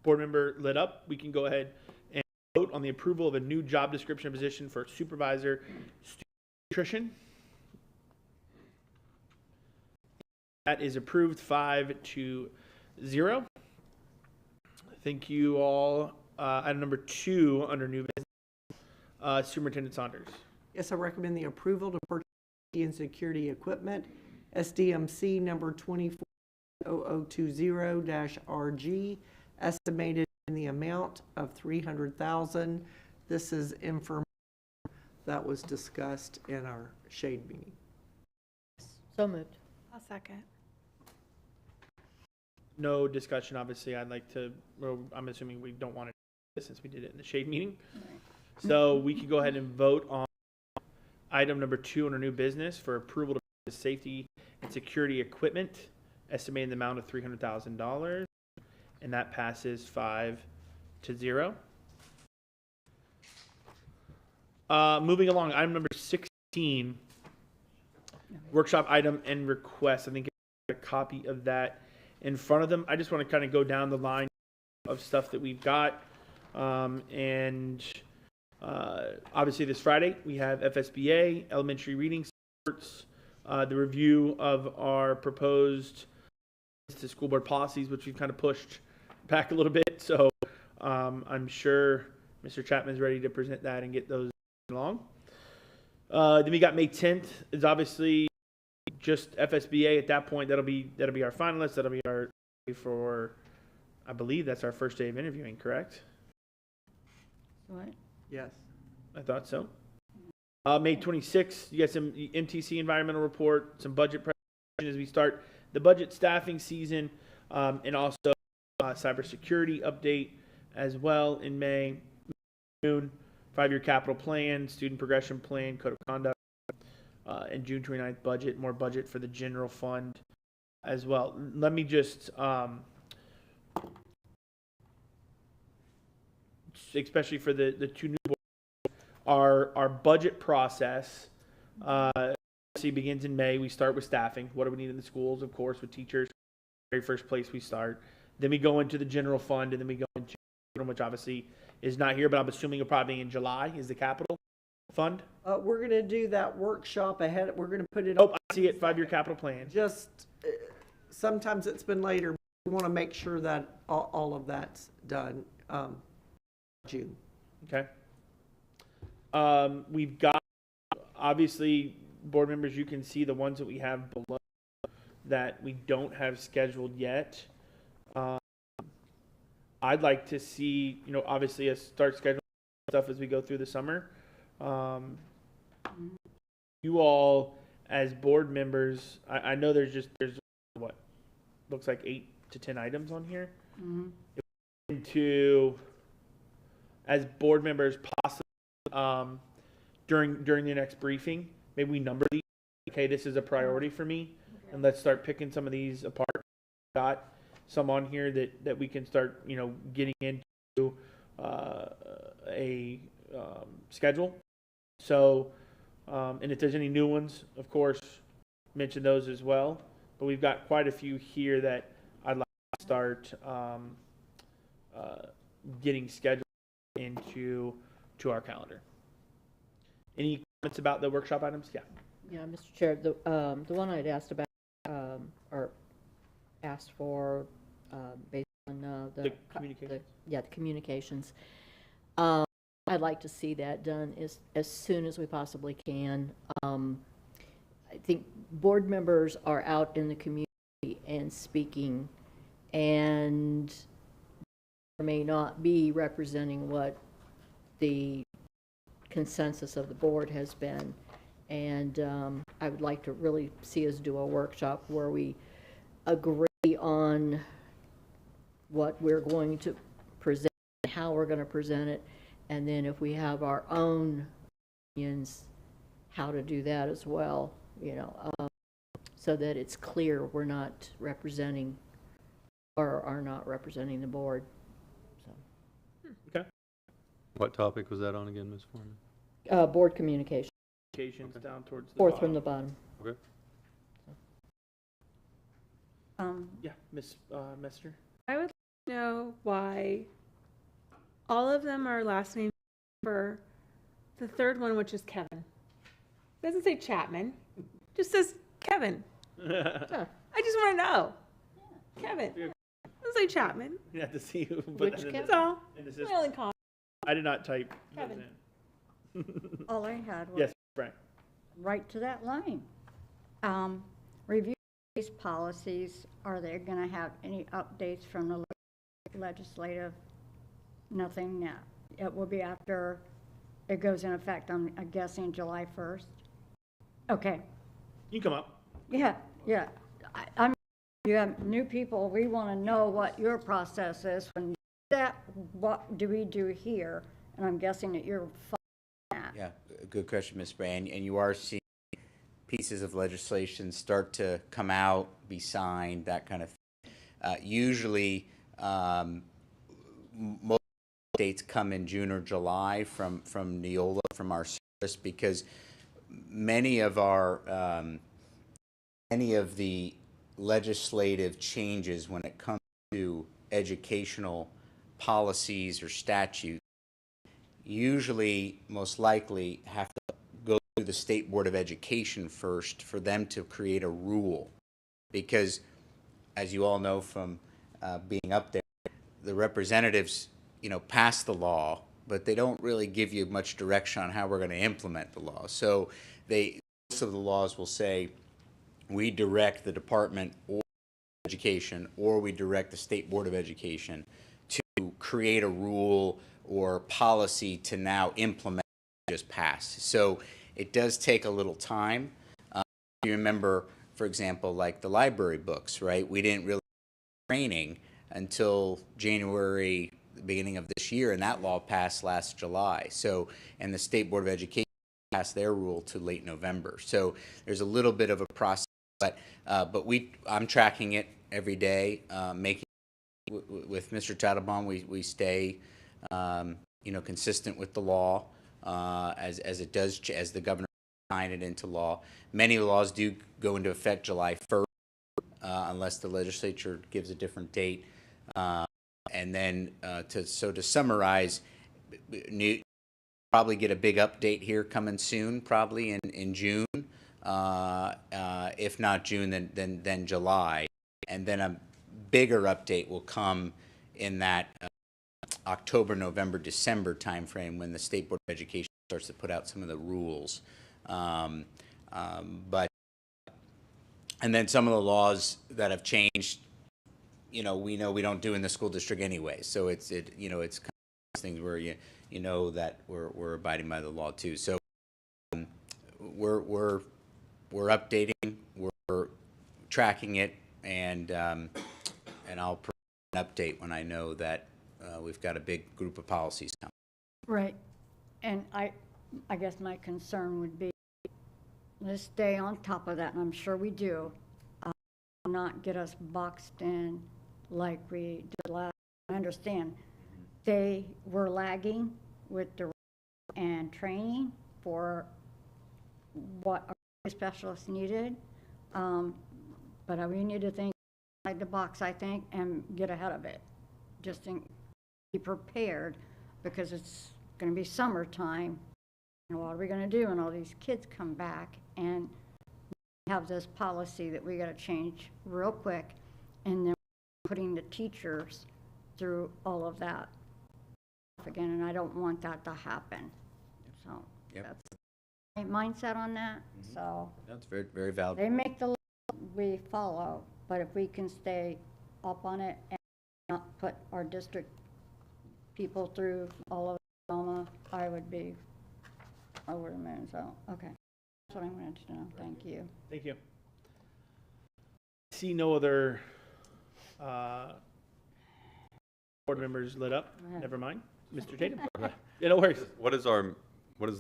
board member lit up, we can go ahead and vote on the approval of a new job description position for supervisor student nutrition. That is approved 5-0. Thank you all. Item number 2 under new business, Superintendent Saunders. Yes, I recommend the approval to purchase safety and security equipment, SDMC number 240020-RG, estimated in the amount of $300,000. This is information that was discussed in our shade meeting. So moved. I'll second. No discussion, obviously. I'd like to, well, I'm assuming we don't want to do this since we did it in the shade meeting. Right. So we can go ahead and vote on item number 2 under new business for approval to purchase safety and security equipment, estimated in the amount of $300,000, and that passes 5-0. Moving along, item number 16, workshop item and request. I think I have a copy of that in front of them. I just want to kind of go down the line of stuff that we've got. Obviously this Friday we have FSBA, elementary reading sports, the review of our proposed to school board policies, which we've kind of pushed back a little bit. So I'm sure Mr. Chapman's ready to present that and get those along. Then we got May 10th is obviously just FSBA. At that point, that'll be our finalists. That'll be our for, I believe that's our first day of interviewing, correct? What? Yes. I thought so. May 26th, you got some MTC environmental report, some budget presentation as we start the budget staffing season, and also cybersecurity update as well in May. June, 5-year capital plan, student progression plan, code of conduct, and June 29th budget, more budget for the general fund as well. Let me just, especially for the two new boards, our budget process begins in May. We start with staffing. What do we need in the schools? Of course, with teachers, very first place we start. Then we go into the general fund, and then we go into, which obviously is not here, but I'm assuming it'll probably be in July, is the capital fund. We're gonna do that workshop ahead. We're gonna put it. Oh, I see it. 5-year capital plan. Just, sometimes it's been later. We want to make sure that all of that's done, June. Okay. We've got, obviously, board members, you can see the ones that we have below that we don't have scheduled yet. I'd like to see, obviously us start scheduling stuff as we go through the summer. You all, as board members, I know there's what looks like 8 to 10 items on here. Into, as board members, possibly during the next briefing, maybe we number these. Okay, this is a priority for me, and let's start picking some of these apart. Got some on here that we can start, getting into a schedule. So, and if there's any new ones, of course, mention those as well. But we've got quite a few here that I'd like to start getting scheduled into our calendar. Any comments about the workshop items? Yeah. Yeah, Mr. Chair, the one I'd asked about, or asked for, based on The communications. the communications. I'd like to see that done as soon as we possibly can. I think board members are out in the community and speaking, and may not be representing what the consensus of the board has been. And I would like to really see us do a workshop where we agree on what we're going to present, how we're going to present it, and then if we have our own opinions, how to do that as well, so that it's clear we're not representing or are not representing the board. So. Okay. What topic was that on again, Ms. Foreman? Board communication. Communications down towards the Fourth bottom. from the bottom. Okay. Yeah, Miss Mester. I would like to know why all of them are last name for the third one, which is Kevin. It doesn't say Chapman, just says Kevin. I just want to know. Kevin. It doesn't say Chapman. You have to see who put Which that in Kevin? That's all. the My system. only comment. I did not type. Kevin. All I had was Yes, Frank. right to that line. Review these policies. Are they going to have any updates from the legislative? Nothing now. It will be after it goes in effect, I'm guessing July 1st. Okay. You can come up. Yeah. I'm, you have new people. We want to know what your process is. When you do that, what do we do here? And I'm guessing that you're following that. Yeah, good question, Ms. Brand. And you are seeing pieces of legislation start to come out, be signed, that kind of thing. Usually, most dates come in June or July from Neola, from our service, because many of the legislative changes when it comes to educational policies or statutes usually, most likely, have to go through the State Board of Education first for them to create a rule. Because, as you all know from being up there, the representatives, pass the law, but they don't really give you much direction on how we're going to implement the law. So most of the laws will say, we direct the Department of Education, or we direct the State Board of Education to create a rule or policy to now implement what just passed. So it does take a little time. You remember, for example, like the library books, right? We didn't really have training until January, the beginning of this year, and that law passed last July. So, and the State Board of Education passed their rule to late November. So there's a little bit of a process, but I'm tracking it every day, making with Mr. Tattlebaum, we stay, consistent with the law as it does, as the governor signed it into law. Many laws do go into effect July 1st, unless the legislature gives a different date. And then to summarize, probably get a big update here coming soon, probably in June, if not June, then July, and then a bigger update will come in that October, November, December timeframe when the State Board of Education starts to put out some of the rules. And then some of the laws that have changed, we know we don't do in the school district anyway. So it's kind of things where you know that we're abiding by the law too. So we're updating, we're tracking it, and I'll provide an update when I know that we've got a big group of policies coming. Right. And I guess my concern would be, let's stay on top of that, and I'm sure we do, not get us boxed in like we did last. I understand they were lagging with the and training for what our specialists needed, but we need to think outside the box, I think, and get ahead of it. Just be prepared, because it's going to be summertime. And what are we going to do when all these kids come back and have this policy that we got to change real quick, and then putting the teachers through all of that again, and I don't want that to happen. So that's my mindset on that. So That's very, very valid. they make the law, we follow, but if we can stay up on it and not put our district people through all of Alma, I would be over the moon. So okay, that's what I wanted to know. Thank you. Thank you. See no other board members lit up. Never mind. Mr. Tatum. Yeah, no worries. What is the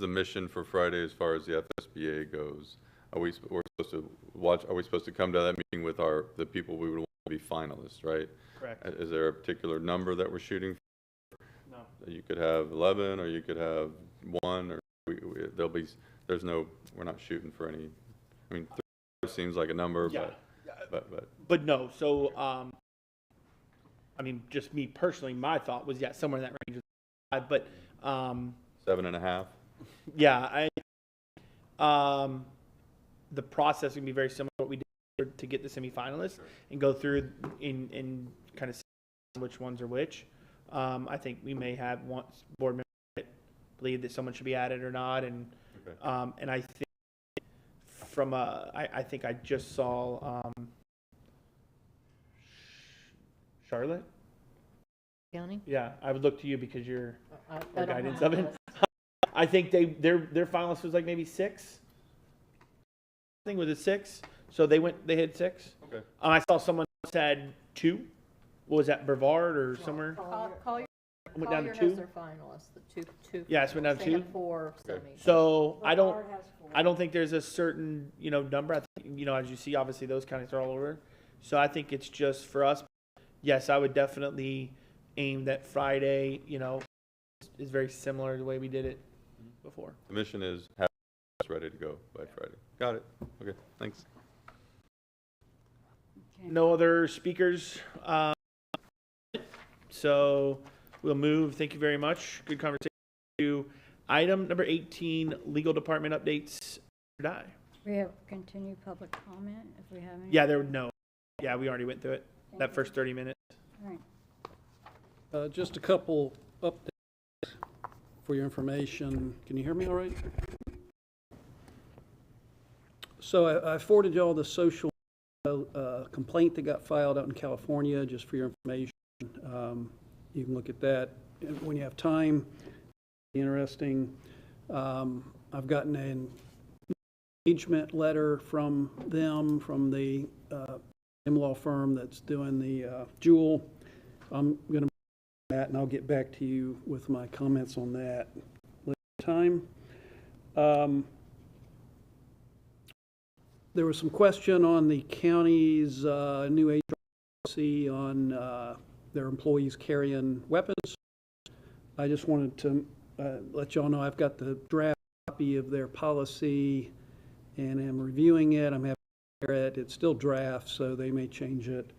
mission for Friday as far as the FSBA goes? Are we supposed to watch? Are we supposed to come to that meeting with the people we would want to be finalists, right? Correct. Is there a particular number that we're shooting for? No. You could have 11, or you could have 1, or we're not shooting for any. I mean, 3 seems like a number, Yeah. but no. So, I mean, just me personally, my thought was, somewhere in that range. But 7.5. Yeah, the process would be very similar to what we did to get the semifinalists and go through in kind of which ones are which. I think we may have one board member that believe that someone should be added or not, and and I think I think I just saw Charlotte. County? Yeah, I would look to you because you're I our don't guidance have of it. I think their finalist was like maybe 6. I think was it 6? So they had 6. Okay. I saw someone said 2. What was that, Brevard or somewhere? Collier Went down to has 2. their finalists, the two. Yeah, it's went down to They 2. have 4 semis. So I don't think there's a certain number. I think as you see, obviously those counties are all over. So I think it's just for us. Yes, I would definitely aim that Friday. Is very similar to the way we did it before. The mission is have us ready to go by Friday. Got it. Okay, thanks. Okay. No other speakers. So we'll move. Thank you very much. Good conversation. To item number 18, legal department updates. We have continued public comment if we have any. Yeah, we already went through it. That first 30 minutes. All right. Just a couple updates for your information. Can you hear me all right? So I forwarded y'all the social complaint that got filed out in California, just for your information. You can look at that when you have time. Interesting. I've gotten an engagement letter from them, from the law firm that's doing the Jewel. I'm going to that, and I'll get back to you with my comments on that later time. There was some question on the county's new agency on their employees carrying weapons. I just wanted to let y'all know I've got the draft copy of their policy and am reviewing it. I'm happy to share it. It's still draft, so they may change it.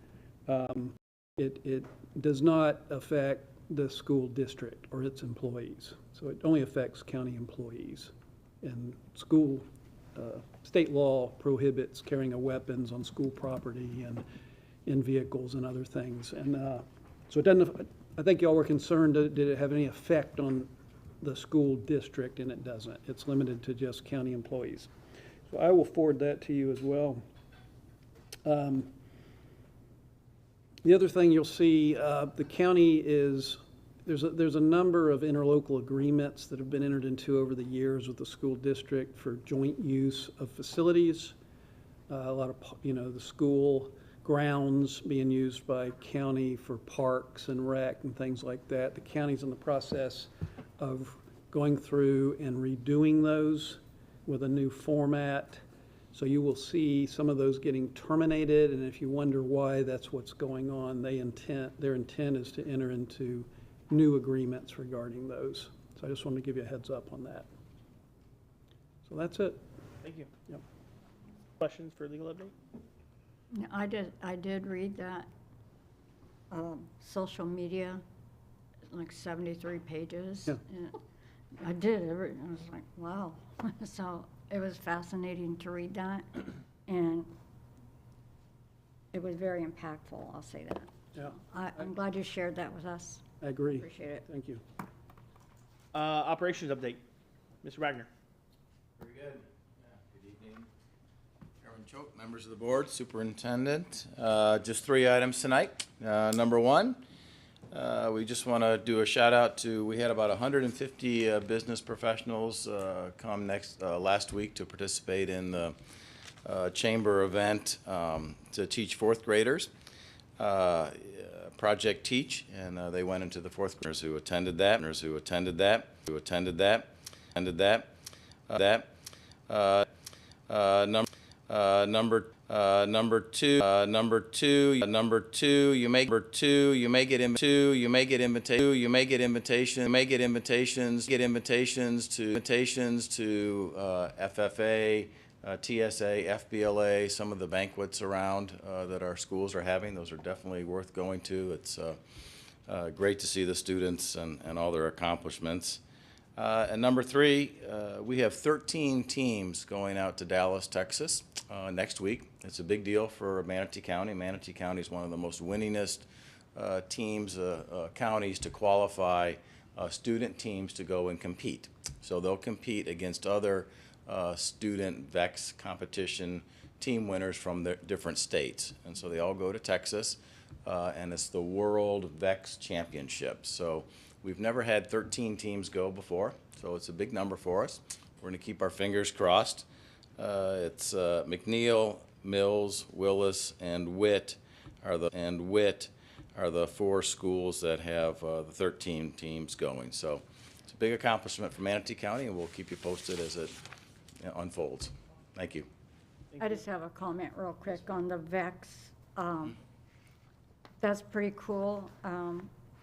It does not affect the school district or its employees. So it only affects county employees. And school, state law prohibits carrying of weapons on school property and in vehicles and other things. And so it doesn't, I think y'all were concerned, did it have any effect on the school district, and it doesn't. It's limited to just county employees. So I will forward that to you as well. The other thing you'll see, the county is, there's a number of interlocal agreements that have been entered into over the years with the school district for joint use of facilities. A lot of, the school grounds being used by county for parks and rec and things like that. The county's in the process of going through and redoing those with a new format. So you will see some of those getting terminated, and if you wonder why that's what's going on, their intent is to enter into new agreements regarding those. So I just wanted to give you a heads up on that. So that's it. Thank you. Yep. Questions for legal update? I did read that social media, like 73 pages. Yeah. And I did. I was like, wow. So it was fascinating to read that, and it was very impactful. I'll say that. Yeah. I'm glad you shared that with us. I agree. Appreciate it. Thank you. Operations update. Mr. Wagner. Very good. Good evening, Chairman Choate, members of the board, superintendent. Just 3 items tonight. Number one, we just want to do a shout out to, we had about 150 business professionals come last week to participate in the chamber event to teach fourth graders. Project Teach, and they went into the fourth graders who attended that, number two, you may get invitations to FFA, TSA, FBLA, some of the banquets around that our schools are having. Those are definitely worth going to. It's great to see the students and all their accomplishments. And number three, we have 13 teams going out to Dallas, Texas next week. It's a big deal for Manatee County. Manatee County is one of the most winningest counties to qualify student teams to go and compete. So they'll compete against other student VEX competition team winners from the different states. And so they all go to Texas, and it's the World VEX Championship. So we've never had 13 teams go before, so it's a big number for us. We're going to keep our fingers crossed. It's McNeil, Mills, Willis, and Witt are the 4 schools that have the 13 teams going. So it's a big accomplishment for Manatee County, and we'll keep you posted as it unfolds. Thank you. I just have a comment real quick on the VEX. That's pretty cool.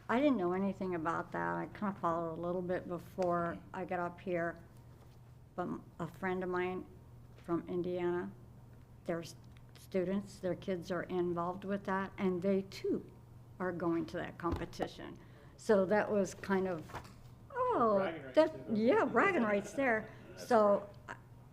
I didn't know anything about that. I kind of followed a little bit before I got up here. But a friend of mine from Indiana, their students, their kids are involved with that, and they too are going to that competition. So that was kind of, bragging rights there. So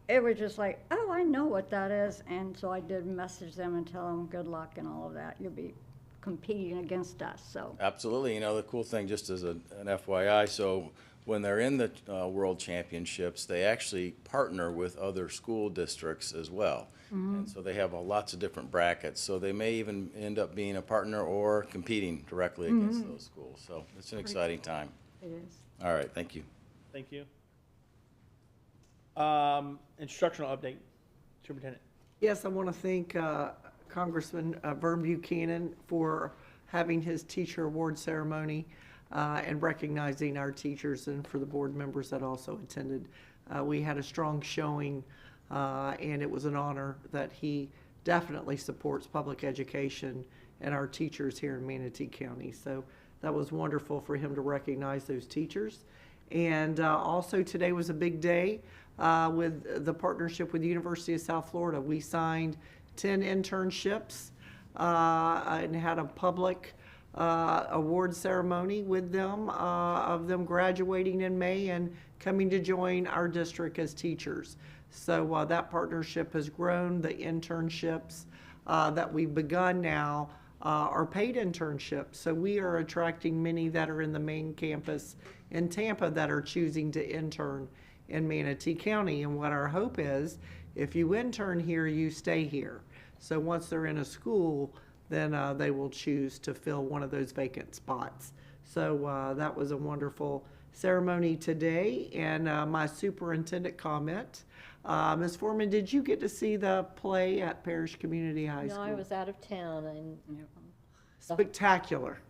it was just like, oh, I know what that is. And so I did message them and tell them good luck and all of that. You'll be competing against us, so. Absolutely. You know, the cool thing, just as an FYI, so when they're in the World Championships, they actually partner with other school districts as well. And so they have lots of different brackets. So they may even end up being a partner or competing directly against those schools. So it's an exciting time. It is. All right, thank you. Thank you. Instructional update, Superintendent. Yes, I want to thank Congressman Vern Buchanan for having his teacher award ceremony and recognizing our teachers, and for the board members that also attended. We had a strong showing, and it was an honor that he definitely supports public education and our teachers here in Manatee County. So that was wonderful for him to recognize those teachers. And also today was a big day with the partnership with the University of South Florida. We signed 10 internships and had a public award ceremony with them, of them graduating in May and coming to join our district as teachers. So that partnership has grown. The internships that we've begun now are paid internships. So we are attracting many that are in the main campus in Tampa that are choosing to intern in Manatee County. And what our hope is, if you intern here, you stay here. So once they're in a school, then they will choose to fill one of those vacant spots. So that was a wonderful ceremony today. And my superintendent comment, Ms. Foreman, did you get to see the play at Parish Community High School? No, I was out of town and. Spectacular.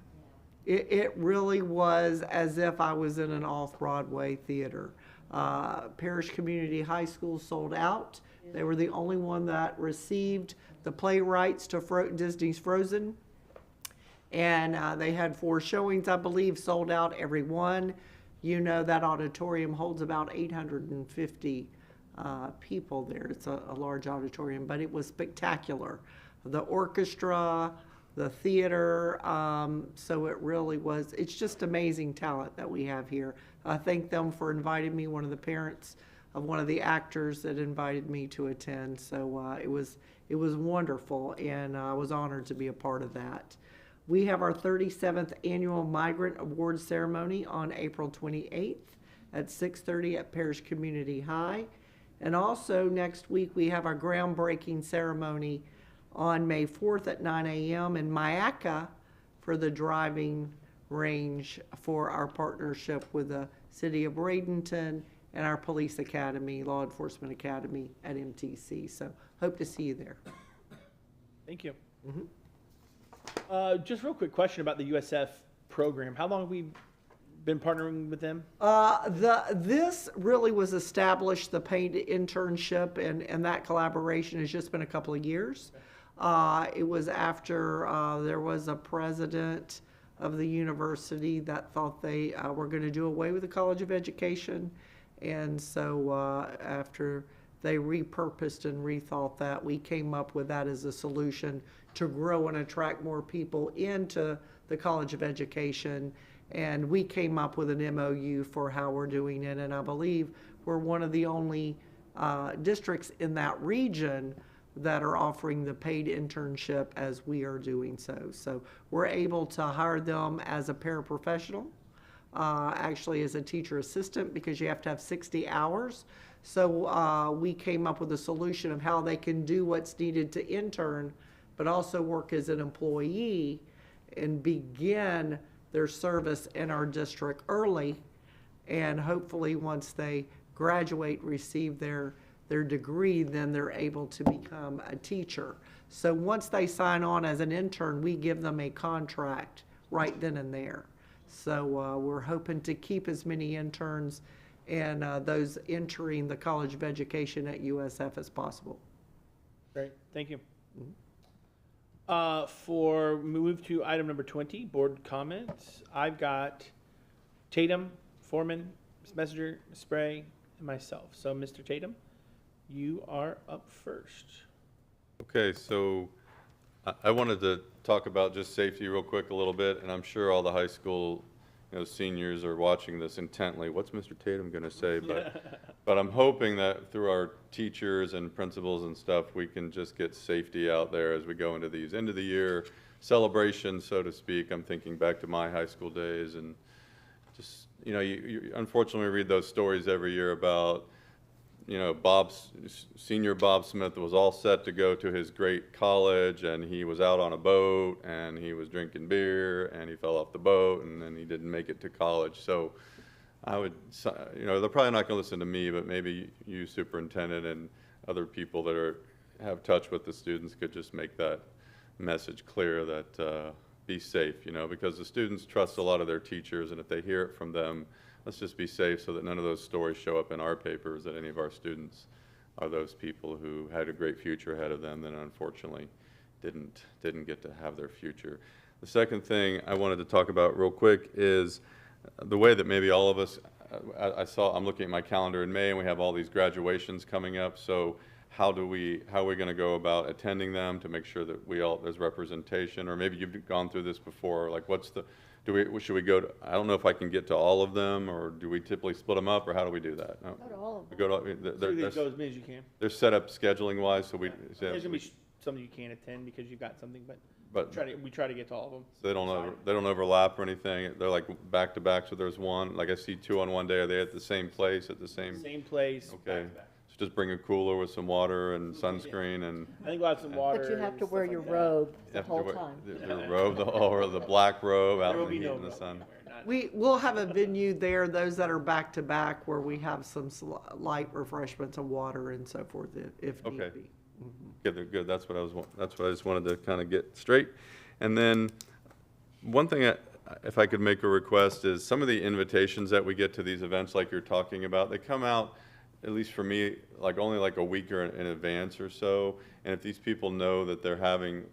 It really was as if I was in an off-Broadway theater. Parish Community High School sold out. They were the only one that received the play rights to Disney's Frozen. And they had 4 showings, I believe, sold out every one. You know, that auditorium holds about 850 people there. It's a large auditorium, but it was spectacular. The orchestra, the theater, so it really was, it's just amazing talent that we have here. I thank them for inviting me, one of the parents of one of the actors that invited me to attend. So it was wonderful, and I was honored to be a part of that. We have our 37th annual Migrant Award Ceremony on April 28th at 6:30 at Parish Community High. And also next week we have our groundbreaking ceremony on May 4th at 9 a.m. in Myakka for the driving range for our partnership with the City of Bradenton and our Police Academy, Law Enforcement Academy at MTC. So hope to see you there. Thank you. Just real quick question about the USF program. How long have we been partnering with them? This really was established, the paid internship and that collaboration has just been a couple of years. It was after there was a president of the university that thought they were going to do away with the College of Education. And so after they repurposed and rethought that, we came up with that as a solution to grow and attract more people into the College of Education. And we came up with an MOU for how we're doing it. And I believe we're one of the only districts in that region that are offering the paid internship as we are doing so. So we're able to hire them as a paraprofessional, actually as a teacher assistant, because you have to have 60 hours. So we came up with a solution of how they can do what's needed to intern, but also work as an employee and begin their service in our district early. And hopefully once they graduate, receive their degree, then they're able to become a teacher. So once they sign on as an intern, we give them a contract right then and there. So we're hoping to keep as many interns and those entering the College of Education at USF as possible. Great, thank you. For move to item number 20, board comments. I've got Tatum, Foreman, Ms. Messenger, Ms. Spray, and myself. So Mr. Tatum, you are up first. Okay, so I wanted to talk about just safety real quick a little bit, and I'm sure all the high school seniors are watching this intently. What's Mr. Tatum going to say? But I'm hoping that through our teachers and principals and stuff, we can just get safety out there as we go into these end of the year celebrations, so to speak. I'm thinking back to my high school days, and just, you unfortunately read those stories every year about, senior Bob Smith was all set to go to his great college, and he was out on a boat, and he was drinking beer, and he fell off the boat, and then he didn't make it to college. So I would, they're probably not going to listen to me, but maybe you, superintendent, and other people that have touch with the students could just make that message clear that be safe, because the students trust a lot of their teachers, and if they hear it from them, let's just be safe so that none of those stories show up in our papers that any of our students are those people who had a great future ahead of them that unfortunately didn't get to have their future. The second thing I wanted to talk about real quick is the way that maybe all of us, I'm looking at my calendar in May, and we have all these graduations coming up, so how are we going to go about attending them to make sure that there's representation? Or maybe you've gone through this before, like should we go to, I don't know if I can get to all of them, or do we typically split them up, or how do we do that? No. Go to all of them. We go to, Go as many as you can. they're set up scheduling wise, so There's going to be some you can't attend because you've got something, but we try to get to all of them. So they don't overlap or anything. They're like back to back. So there's one, like I see two on one day. Are they at the same place at the same? Same place. Okay. Back to back. So just bring a cooler with some water and sunscreen and. I think we'll have some water. But you have to and wear stuff your like that. robe You the have to whole wear time. the robe, or the black robe out There in will the be heat no and the robe sun. anywhere, We'll have a venue there, those that are back to back, where we have some light refreshments and water and so forth if need Okay. be. Good. That's what I just wanted to kind of get straight. And then one thing, if I could make a request, is some of the invitations that we get to these events, like you're talking about, they come out, at least for me, only a week or in advance or so. And if these people know that they're having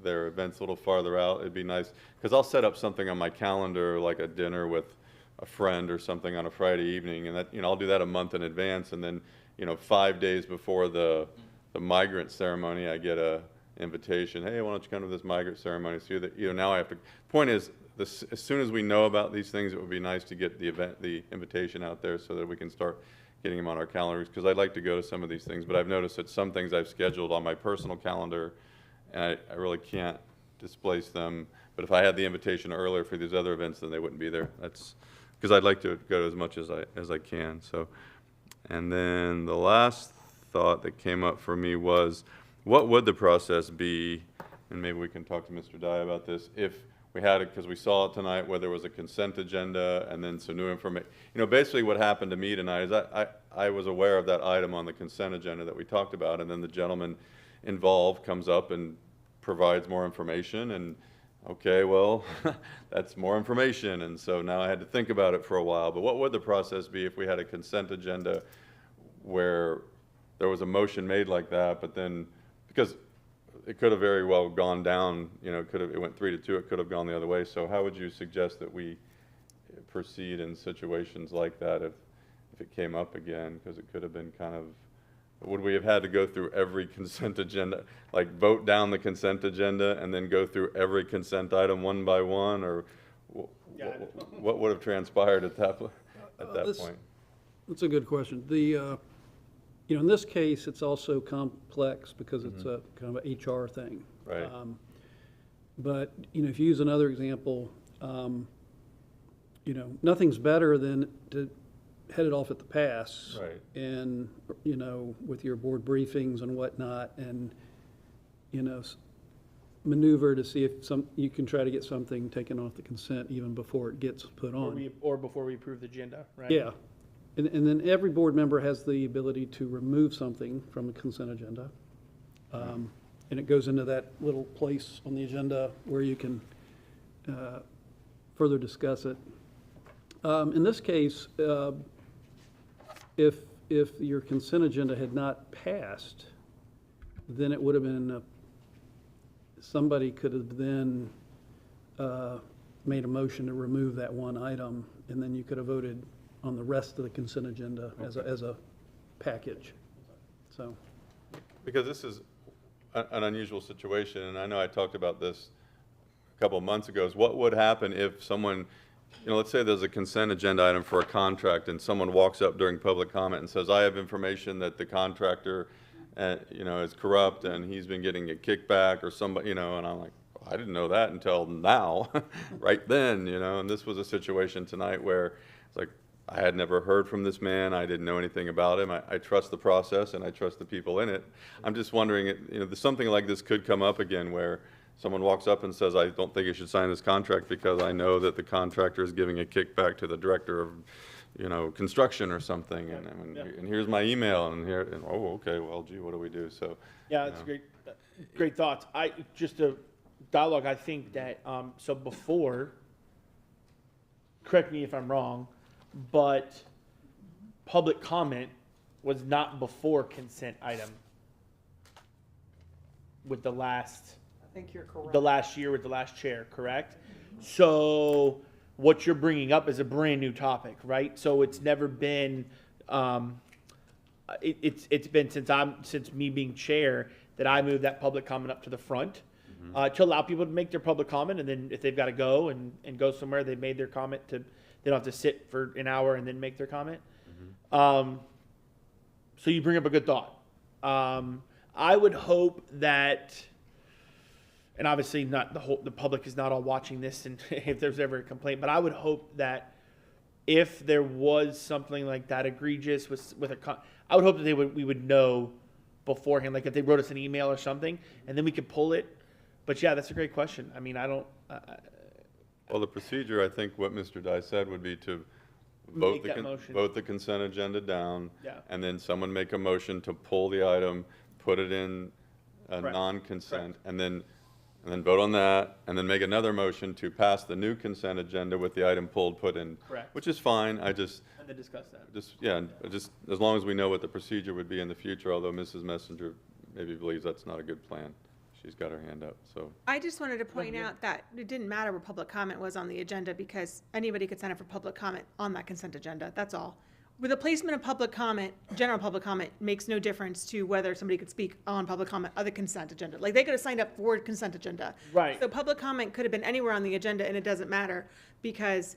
their events a little farther out, it'd be nice, because I'll set up something on my calendar, like a dinner with a friend or something on a Friday evening, and that, I'll do that a month in advance, and then, 5 days before the migrant ceremony, I get a invitation. Hey, why don't you come to this migrant ceremony? So that, now I have to. Point is, as soon as we know about these things, it would be nice to get the invitation out there so that we can start getting them on our calendars. Because I'd like to go to some of these things, but I've noticed that some things I've scheduled on my personal calendar, and I really can't displace them. But if I had the invitation earlier for these other events, then they wouldn't be there. That's because I'd like to go to as much as I can. So, and then the last thought that came up for me was, what would the process be, and maybe we can talk to Mr. Dye about this, if we had it, because we saw it tonight, where there was a consent agenda and then some new information. Basically what happened to me tonight is I was aware of that item on the consent agenda that we talked about, and then the gentleman involved comes up and provides more information, and okay, well, that's more information, and so now I had to think about it for a while. But what would the process be if we had a consent agenda where there was a motion made like that, but then, because it could have very well gone down, it went 3-2, it could have gone the other way. So how would you suggest that we proceed in situations like that if it came up again? Because it could have been kind of, would we have had to go through every consent agenda, like vote down the consent agenda and then go through every consent item one by one, or what would have transpired at that point? That's a good question. In this case, it's also complex because it's a kind of an HR thing. Right. But, if you use another example, nothing's better than to head it off at the pass. Right. And, with your board briefings and whatnot, and, maneuver to see if you can try to get something taken off the consent even before it gets put on. Or before we approve the agenda, right? Yeah. And then every board member has the ability to remove something from the consent agenda. And it goes into that little place on the agenda where you can further discuss it. In this case, if your consent agenda had not passed, then it would have been, somebody could have then made a motion to remove that one item, and then you could have voted on the rest of the consent agenda as a package. So, because this is an unusual situation, and I know I talked about this a couple of months ago, is what would happen if someone you know, let's say there's a consent agenda item for a contract and someone walks up during public comment and says, I have information that the contractor, you know, is corrupt and he's been getting a kickback or somebody, you know, and I'm like, I didn't know that until now, right then, you know, and this was a situation tonight where it's like, I had never heard from this man. I didn't know anything about him. I trust the process and I trust the people in it. I'm just wondering, you know, something like this could come up again where someone walks up and says, I don't think you should sign this contract because I know that the contractor is giving a kickback to the director of, you know, construction or something. And here's my email and here, and, oh, okay, well, gee, what do we do? So, Yeah, that's great. Great thoughts. Just a dialogue. I think that, so before, correct me if I'm wrong, but public comment was not before consent item with the last, I think you're correct. the last year with the last chair, correct? So what you're bringing up is a brand new topic, right? So it's never been, it's been since me being chair that I moved that public comment up to the front to allow people to make their public comment, and then if they've got to go and go somewhere, they've made their comment they don't have to sit for an hour and then make their comment. So you bring up a good thought. I would hope that, and obviously not the public is not all watching this, and if there's ever a complaint, but I would hope that if there was something like that egregious I would hope that we would know beforehand, like if they wrote us an email or something, and then we could pull it. But yeah, that's a great question. I mean, I don't. well, the procedure, I think what Mr. Dye said would be to vote the consent agenda down, and then someone make a motion to pull the item, put it in a non-consent, and then vote on that, and then make another motion to pass the new consent agenda with the item pulled, put in. Correct. Which is fine. And then discuss that. Just as long as we know what the procedure would be in the future, although Mrs. Messenger maybe believes that's not a good plan. She's got her hand up, so. I just wanted to point out that it didn't matter where public comment was on the agenda because anybody could sign up for public comment on that consent agenda, that's all. With the placement of public comment, general public comment makes no difference to whether somebody could speak on public comment of the consent agenda. Like, they could have signed up for consent agenda. Right. So public comment could have been anywhere on the agenda, and it doesn't matter because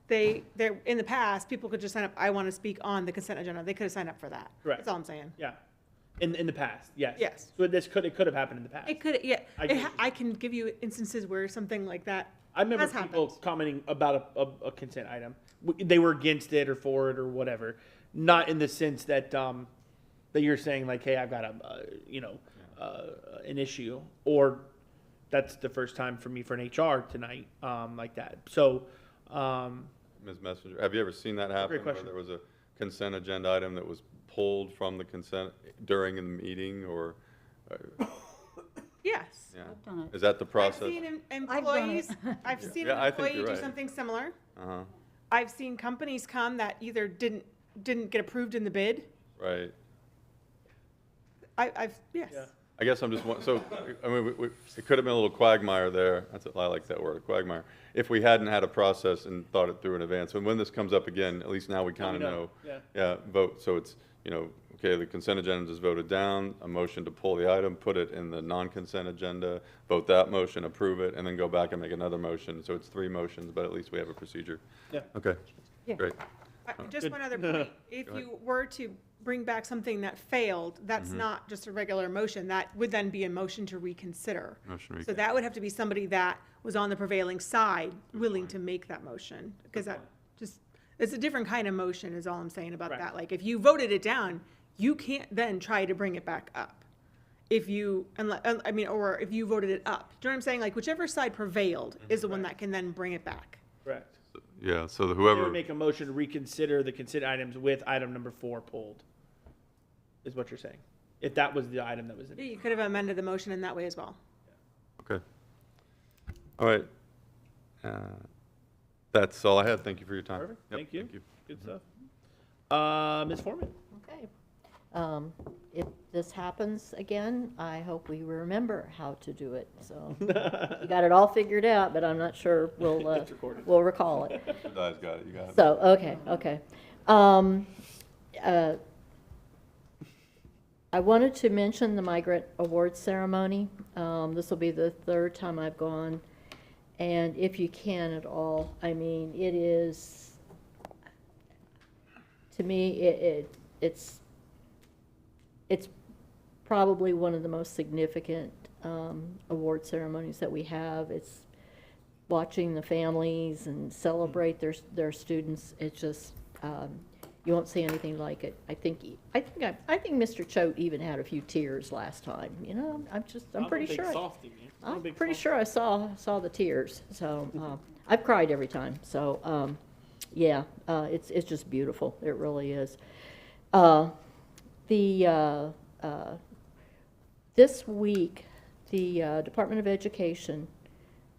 they're in the past, people could just sign up, I want to speak on the consent agenda. They could have signed up for that. Correct. That's all I'm saying. Yeah. In the past, yes. Yes. So it could have happened in the past. It could, yeah. I I can give you instances where something like that I remember has people happened. commenting about a consent item. They were against it or for it or whatever. Not in the sense that that you're saying like, hey, I've got an issue, or that's the first time for me for an HR tonight like that. So, Ms. Messenger, have you ever seen that happen? Great question. Where there was a consent agenda item that was pulled from the consent during a meeting, or? Yes. Yeah. I've done it. Is that the I've process? seen I've done it. I've seen Yeah, an I think employee you're do right. something similar. Uh-huh, I've seen companies come that either didn't get approved in the bid. right. Yes. Yeah. I guess I'm just, so, I mean, it could have been a little quagmire there. I like that word, quagmire. If we hadn't had a process and thought it through in advance. And when this comes up again, at least now we kind of know. Yeah. Yeah, vote, so it's, okay, the consent agenda is voted down, a motion to pull the item, put it in the non-consent agenda, vote that motion, approve it, and then go back and make another motion. So it's 3 motions, but at least we have a procedure. Yeah. Okay, Yeah. great. Just Good. one other point. If Go ahead. you were to bring back something that failed, that's not just a regular motion. That would then be a motion to reconsider. Motion to So that would have to be somebody that was on the prevailing side, willing to make that motion. Because that just, it's a different kind of motion is all I'm saying about Right. that. Like, if you voted it down, you can't then try to bring it back up. If you, or if you voted it up. Do you know what I'm saying? Like, whichever side prevailed is the one that can then bring it back. Correct. Yeah, so They whoever, would make a motion to reconsider the consent items with item number 4 pulled, is what you're saying. If that was the item that was in. You could have amended the motion in that way as well. okay. All right. That's all I had. Thank you for your time. Perfect. Yep, Thank you. Good Mm-hmm. stuff. Ms. Foreman? Okay. If this happens again, I hope we remember how to do it. So you got it all figured out, but I'm not sure It's recorded. we'll recall it. Mr. Dye's got it, you got it. So, okay. I wanted to mention the Migrant Awards Ceremony. This will be the 3rd time I've gone. And if you can at all, I mean, it is, to me, it's probably one of the most significant award ceremonies that we have. It's watching the families and celebrate their students. It's just, you won't see anything like it. I think Mr. Choate even had a few tears last time. You know, I'm pretty sure. I'm pretty sure I saw the tears. So I've cried every time. So yeah, it's just beautiful. It really is. This week, the Department of Education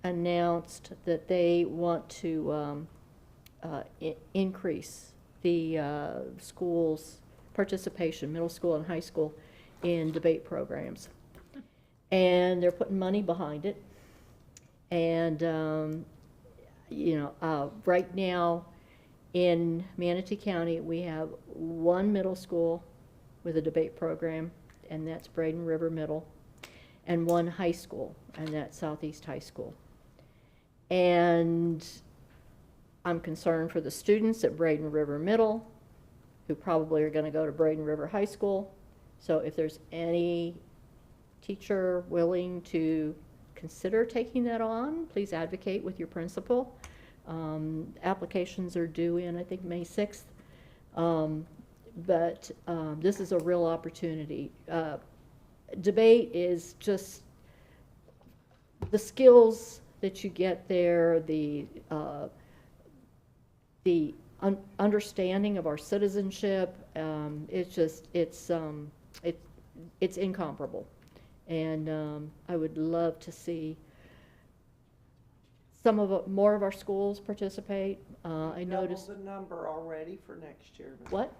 announced that they want to increase the schools' participation, middle school and high school, in debate programs. And they're putting money behind it. And, right now in Manatee County, we have one middle school with a debate program, and that's Braden River Middle, and one high school, and that's Southeast High School. And I'm concerned for the students at Braden River Middle, who probably are going to go to Braden River High School. So if there's any teacher willing to consider taking that on, please advocate with your principal. Applications are due in, I think, May 6th. But this is a real opportunity. Debate is just the skills that you get there, the understanding of our citizenship. It's incomparable, and I would love to see more of our schools participate. I noticed doubled the number already for next year. What?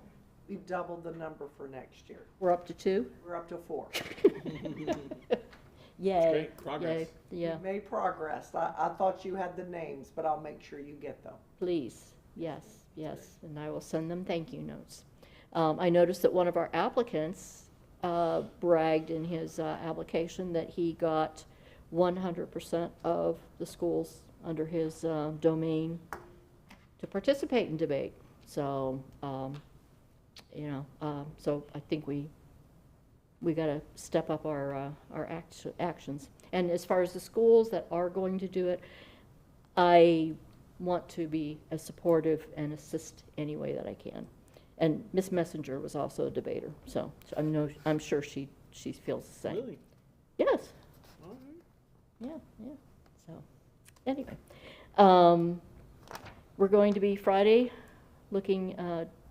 We've doubled the number for next year. We're up to 2. We're up to 4. Yay! Great progress. Yay! Yeah. We've made progress. I thought you had the names, but I'll make sure you get them. Please, yes, and I will send them thank you notes. I noticed that one of our applicants bragged in his application that he got 100% of the schools under his domain to participate in debate. So, so I think we got to step up our actions. And as far as the schools that are going to do it, I want to be as supportive and assist any way that I can. And Miss Messenger was also a debater, so I'm sure she feels the same. Really? Yes. All right. Yeah. So, anyway, we're going to be Friday looking,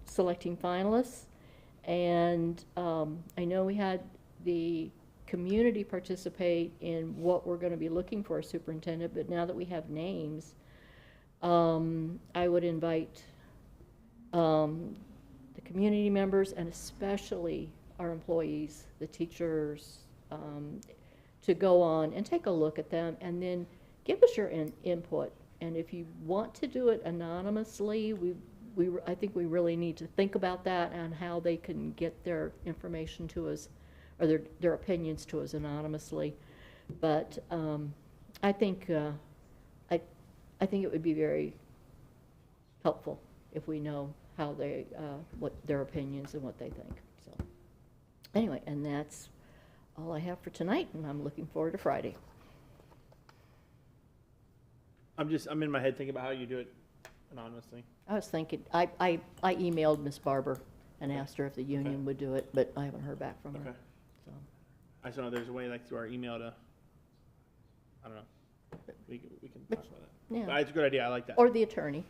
selecting finalists. And I know we had the community participate in what we're going to be looking for a superintendent, but now that we have names, I would invite the community members and especially our employees, the teachers, to go on and take a look at them and then give us your input. And if you want to do it anonymously, I think we really need to think about that and how they can get their information to us or their opinions to us anonymously. But I think I think it would be very helpful if we know how they what their opinions and what they think. So anyway, and that's all I have for tonight, and I'm looking forward to Friday. I'm in my head thinking about how you do it anonymously. I was thinking, I emailed Miss Barber and asked her if the union would do it, but I haven't heard back from her. Okay. So. I just don't know if there's a way like through our email to, I don't know. We can talk about that. Yeah. But it's a good idea. I like that. Or the attorney.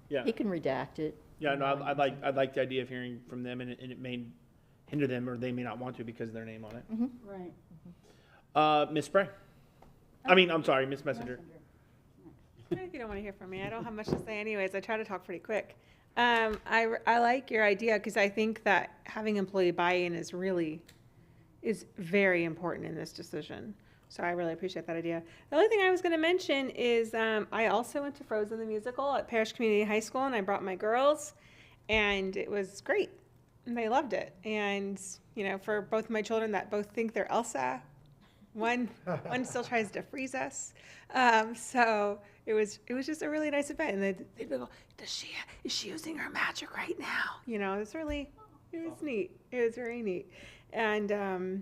Yeah. He can redact it. Yeah, no, I'd like the idea of hearing from them, and it may hinder them, or they may not want to because of their name on it. Mm-hmm. Right. Miss Spray. I'm sorry, Miss Messenger. If you don't want to hear from me, I don't have much to say anyways. I try to talk pretty quick. I like your idea because I think that having employee buy-in is very important in this decision. So I really appreciate that idea. The only thing I was going to mention is I also went to Frozen the Musical at Parrish Community High School, and I brought my girls, and it was great. And they loved it. And, for both my children that both think they're Elsa One still tries to freeze us. So it was just a really nice event. And they'd go, is she using her magic right now? You know, it was neat. It was very neat. And so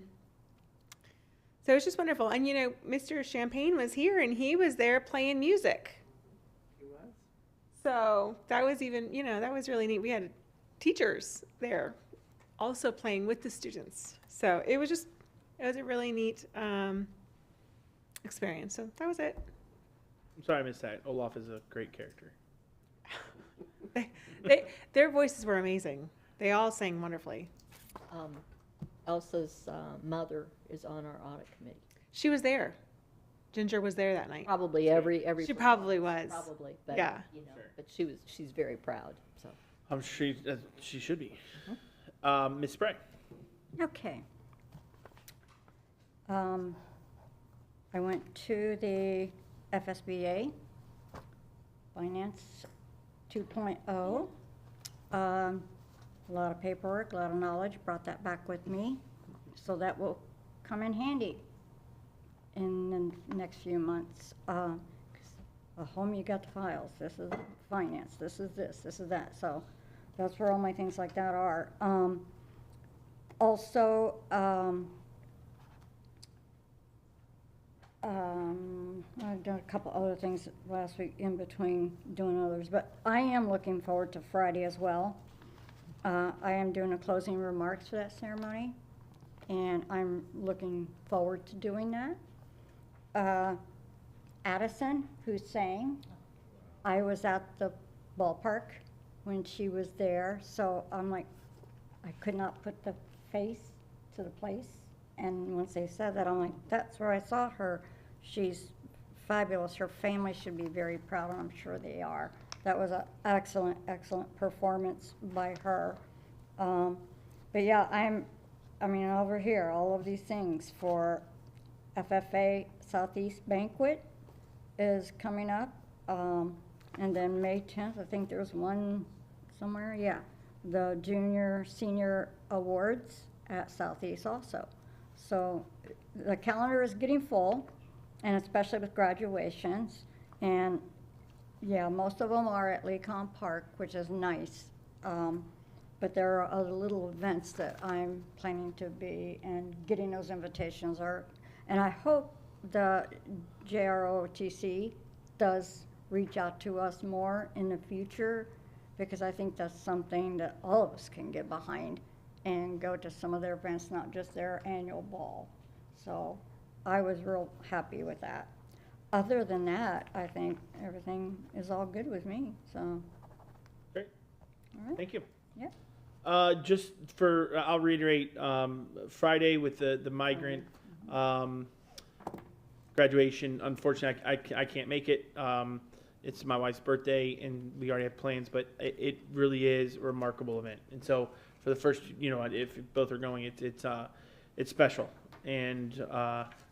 it was just wonderful. And, you know, Mr. Champagne was here and he was there playing music. He was? So that was even, you know, that was really neat. We had teachers there also playing with the students. So it was a really neat experience. So that was it. I'm sorry I missed that. Olaf is a great character. Their voices were amazing. They all sang wonderfully. Elsa's mother is on our audit committee. She was there. Ginger was there that night. Probably every. She probably was. Probably, but Yeah. you know, but she's very proud. So. I'm sure she should be. Ms. Spray. Okay. I went to the FSBA Finance 2.0. A lot of paperwork, a lot of knowledge, brought that back with me. So that will come in handy in the next few months. 'Cause at home you got the files. This is finance, this is that. So that's where all my things like that are. Also, I've done a couple other things last week in between doing others, but I am looking forward to Friday as well. I am doing a closing remarks for that ceremony, and I'm looking forward to doing that. Addison, who sang, I was at the ballpark when she was there, so I'm like, I could not put the face to the place. And once they said that, I'm like, that's where I saw her. She's fabulous. Her family should be very proud, and I'm sure they are. That was an excellent, excellent performance by her. But yeah, I mean, over here, all of these things for FFA Southeast Banquet is coming up. And then May 10th, I think there's one somewhere, yeah. The junior, senior awards at Southeast also. So the calendar is getting full, and especially with graduations. And yeah, most of them are at Lecon Park, which is nice. But there are other little events that I'm planning to be, and getting those invitations are, and I hope the JROTC does reach out to us more in the future, because I think that's something that all of us can get behind and go to some of their events, not just their annual ball. So I was real happy with that. Other than that, I think everything is all good with me, so. Great. All right. Thank you. Yep. Just for, I'll reiterate, Friday with the migrant graduation. Unfortunately, I can't make it. It's my wife's birthday, and we already have plans, but it really is a remarkable event. And so for the first, you know, if both are going, it's special. And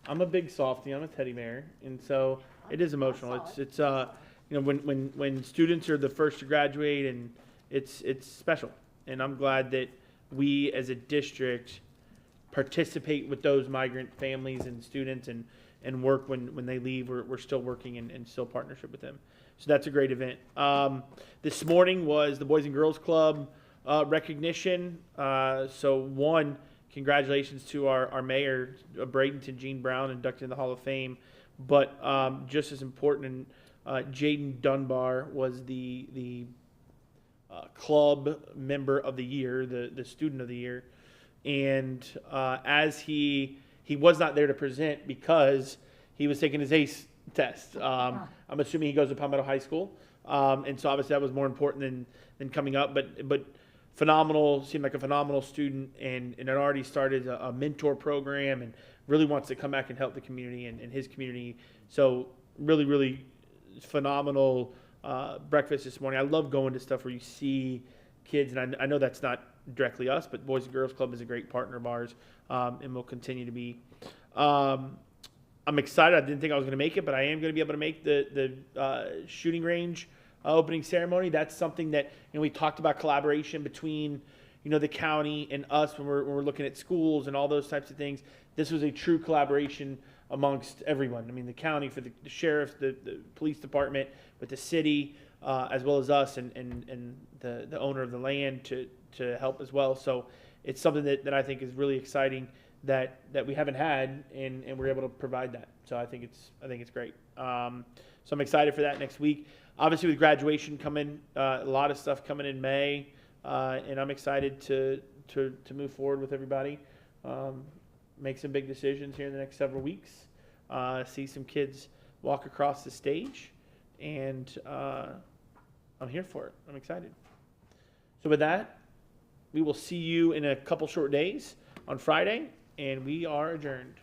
I'm a big softie. I'm a teddy bear, and so it is emotional. It's you know, when students are the first to graduate, and it's special. And I'm glad that we as a district participate with those migrant families and students, and work when they leave. We're still working and still partnership with them. So that's a great event. This morning was the Boys and Girls Club recognition. So congratulations to our mayor of Bradenton, Gene Brown, inducted in the Hall of Fame. But just as important, Jaden Dunbar was the club member of the year, the student of the year. And as he was not there to present because he was taking his ACE test. I'm assuming he goes to Palmetto High School. And so obviously that was more important than coming up. But phenomenal, seemed like a phenomenal student, and it already started a mentor program, and really wants to come back and help the community and his community. So really, really phenomenal breakfast this morning. I love going to stuff where you see kids, and I know that's not directly us, but Boys and Girls Club is a great partner of ours, and will continue to be. I'm excited. I didn't think I was going to make it, but I am going to be able to make the shooting range opening ceremony. That's something that, you know, we talked about collaboration between, the county and us when we're looking at schools and all those types of things. This was a true collaboration amongst everyone. I mean, the county for the sheriff, the police department, with the city, as well as us and the owner of the land to help as well. So it's something that I think is really exciting that we haven't had, and we're able to provide that. So I think it's great. So I'm excited for that next week. Obviously, with graduation coming, a lot of stuff coming in May, and I'm excited to move forward with everybody. Make some big decisions here in the next several weeks. See some kids walk across the stage, and I'm here for it. I'm excited. So with that, we will see you in a couple short days on Friday, and we are adjourned.